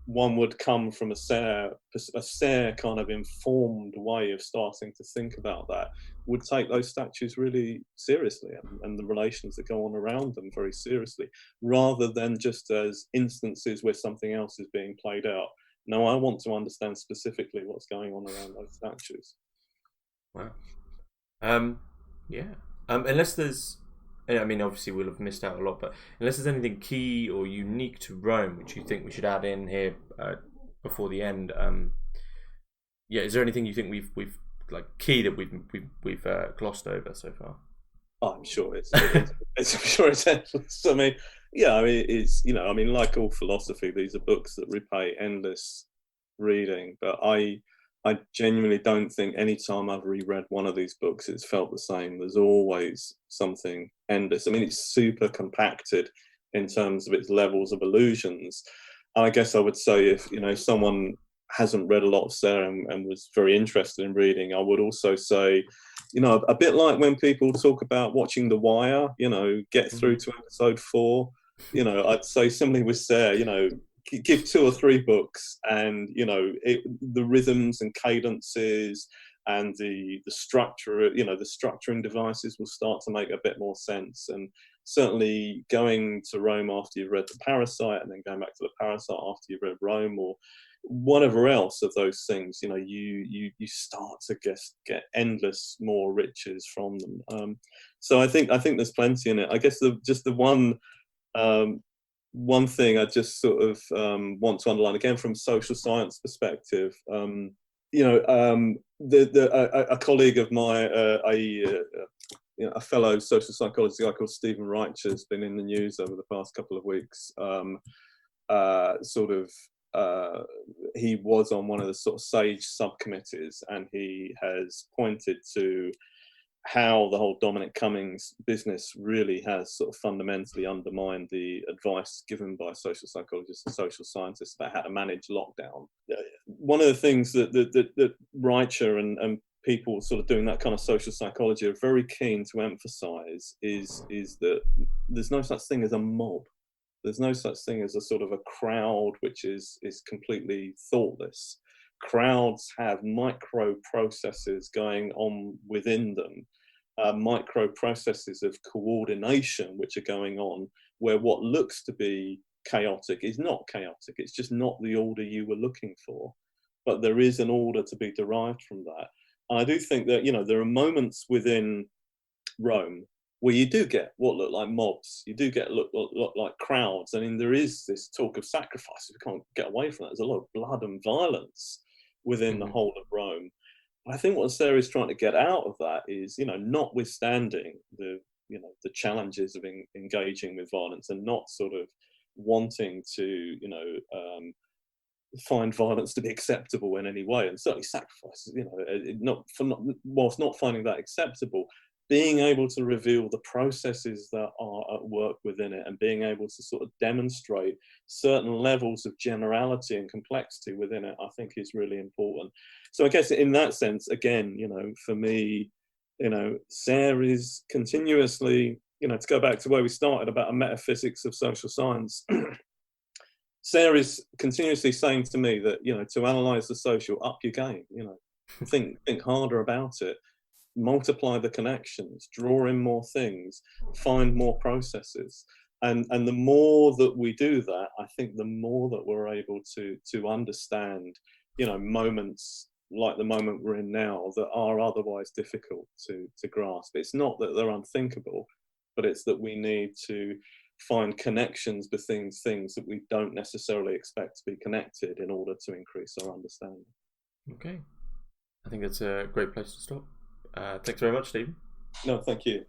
one would come from a Serres kind of informed way of starting to think about that, would take those statues really seriously and the relations that go on around them very seriously, rather than just as instances where something else is being played out. No, I want to understand specifically what's going on around those statues. Wow. Unless there's, obviously we'll have missed out a lot, but unless there's anything key or unique to Rome which you think we should add in here before the end, is there anything you think we've like key that we've glossed over so far? Oh, I'm sure it's I'm sure it's endless. It's like all philosophy, these are books that repay endless reading, but I genuinely don't think any time I've reread one of these books it's felt the same. There's always something endless. It's super compacted in terms of its levels of illusions. And I guess I would say if someone hasn't read a lot of Serres and was very interested in reading, I would also say, a bit like when people talk about watching The Wire, get through to episode 4. I'd say similarly with Serres, give 2 or 3 books, and the rhythms and cadences and the structure, the structuring devices will start to make a bit more sense. And certainly going to Rome after you've read The Parasite, and then going back to The Parasite after you've read Rome, or whatever else of those things, you start to get endless more riches from them. So I think there's plenty in it. I guess the one thing I just sort of want to underline again from social science perspective. A colleague of mine, a fellow social psychologist, a guy called Stephen Reich, has been in the news over the past couple of weeks. He was on one of the sort of SAGE subcommittees, and he has pointed to how the whole Dominic Cummings business really has sort of fundamentally undermined the advice given by social psychologists and social scientists about how to manage lockdown. One of the things that Reicher and people sort of doing that kind of social psychology are very keen to emphasize is that there's no such thing as a mob. There's no such thing as a sort of a crowd which is completely thoughtless. Crowds have micro processes going on within them, micro processes of coordination which are going on, where what looks to be chaotic is not chaotic. It's just not the order you were looking for, but there is an order to be derived from that. And I do think that, there are moments within Rome where you do get what look like mobs, you do get look like crowds. I mean, there is this talk of sacrifice. We can't get away from that. There's a lot of blood and violence within the whole of Rome. But I think what Serres is trying to get out of that is, notwithstanding the challenges of engaging with violence and not sort of wanting to, find violence to be acceptable in any way, and certainly sacrifice, whilst not finding that acceptable, being able to reveal the processes that are at work within it, and being able to sort of demonstrate certain levels of generality and complexity within it, I think is really important. So I guess in that sense, again, for me, Serres continuously, to go back to where we started about a metaphysics of social science, Serres continuously saying to me that, to analyze the social, up your game, think harder about it. Multiply the connections, draw in more things, find more processes, and the more that we do that, I think the more that we're able to understand, moments like the moment we're in now that are otherwise difficult to grasp. It's not that they're unthinkable, but it's that we need to find connections between things that we don't necessarily expect to be connected in order to increase our understanding. Okay, I think that's a great place to stop. Thanks very much, Stephen. No, thank you.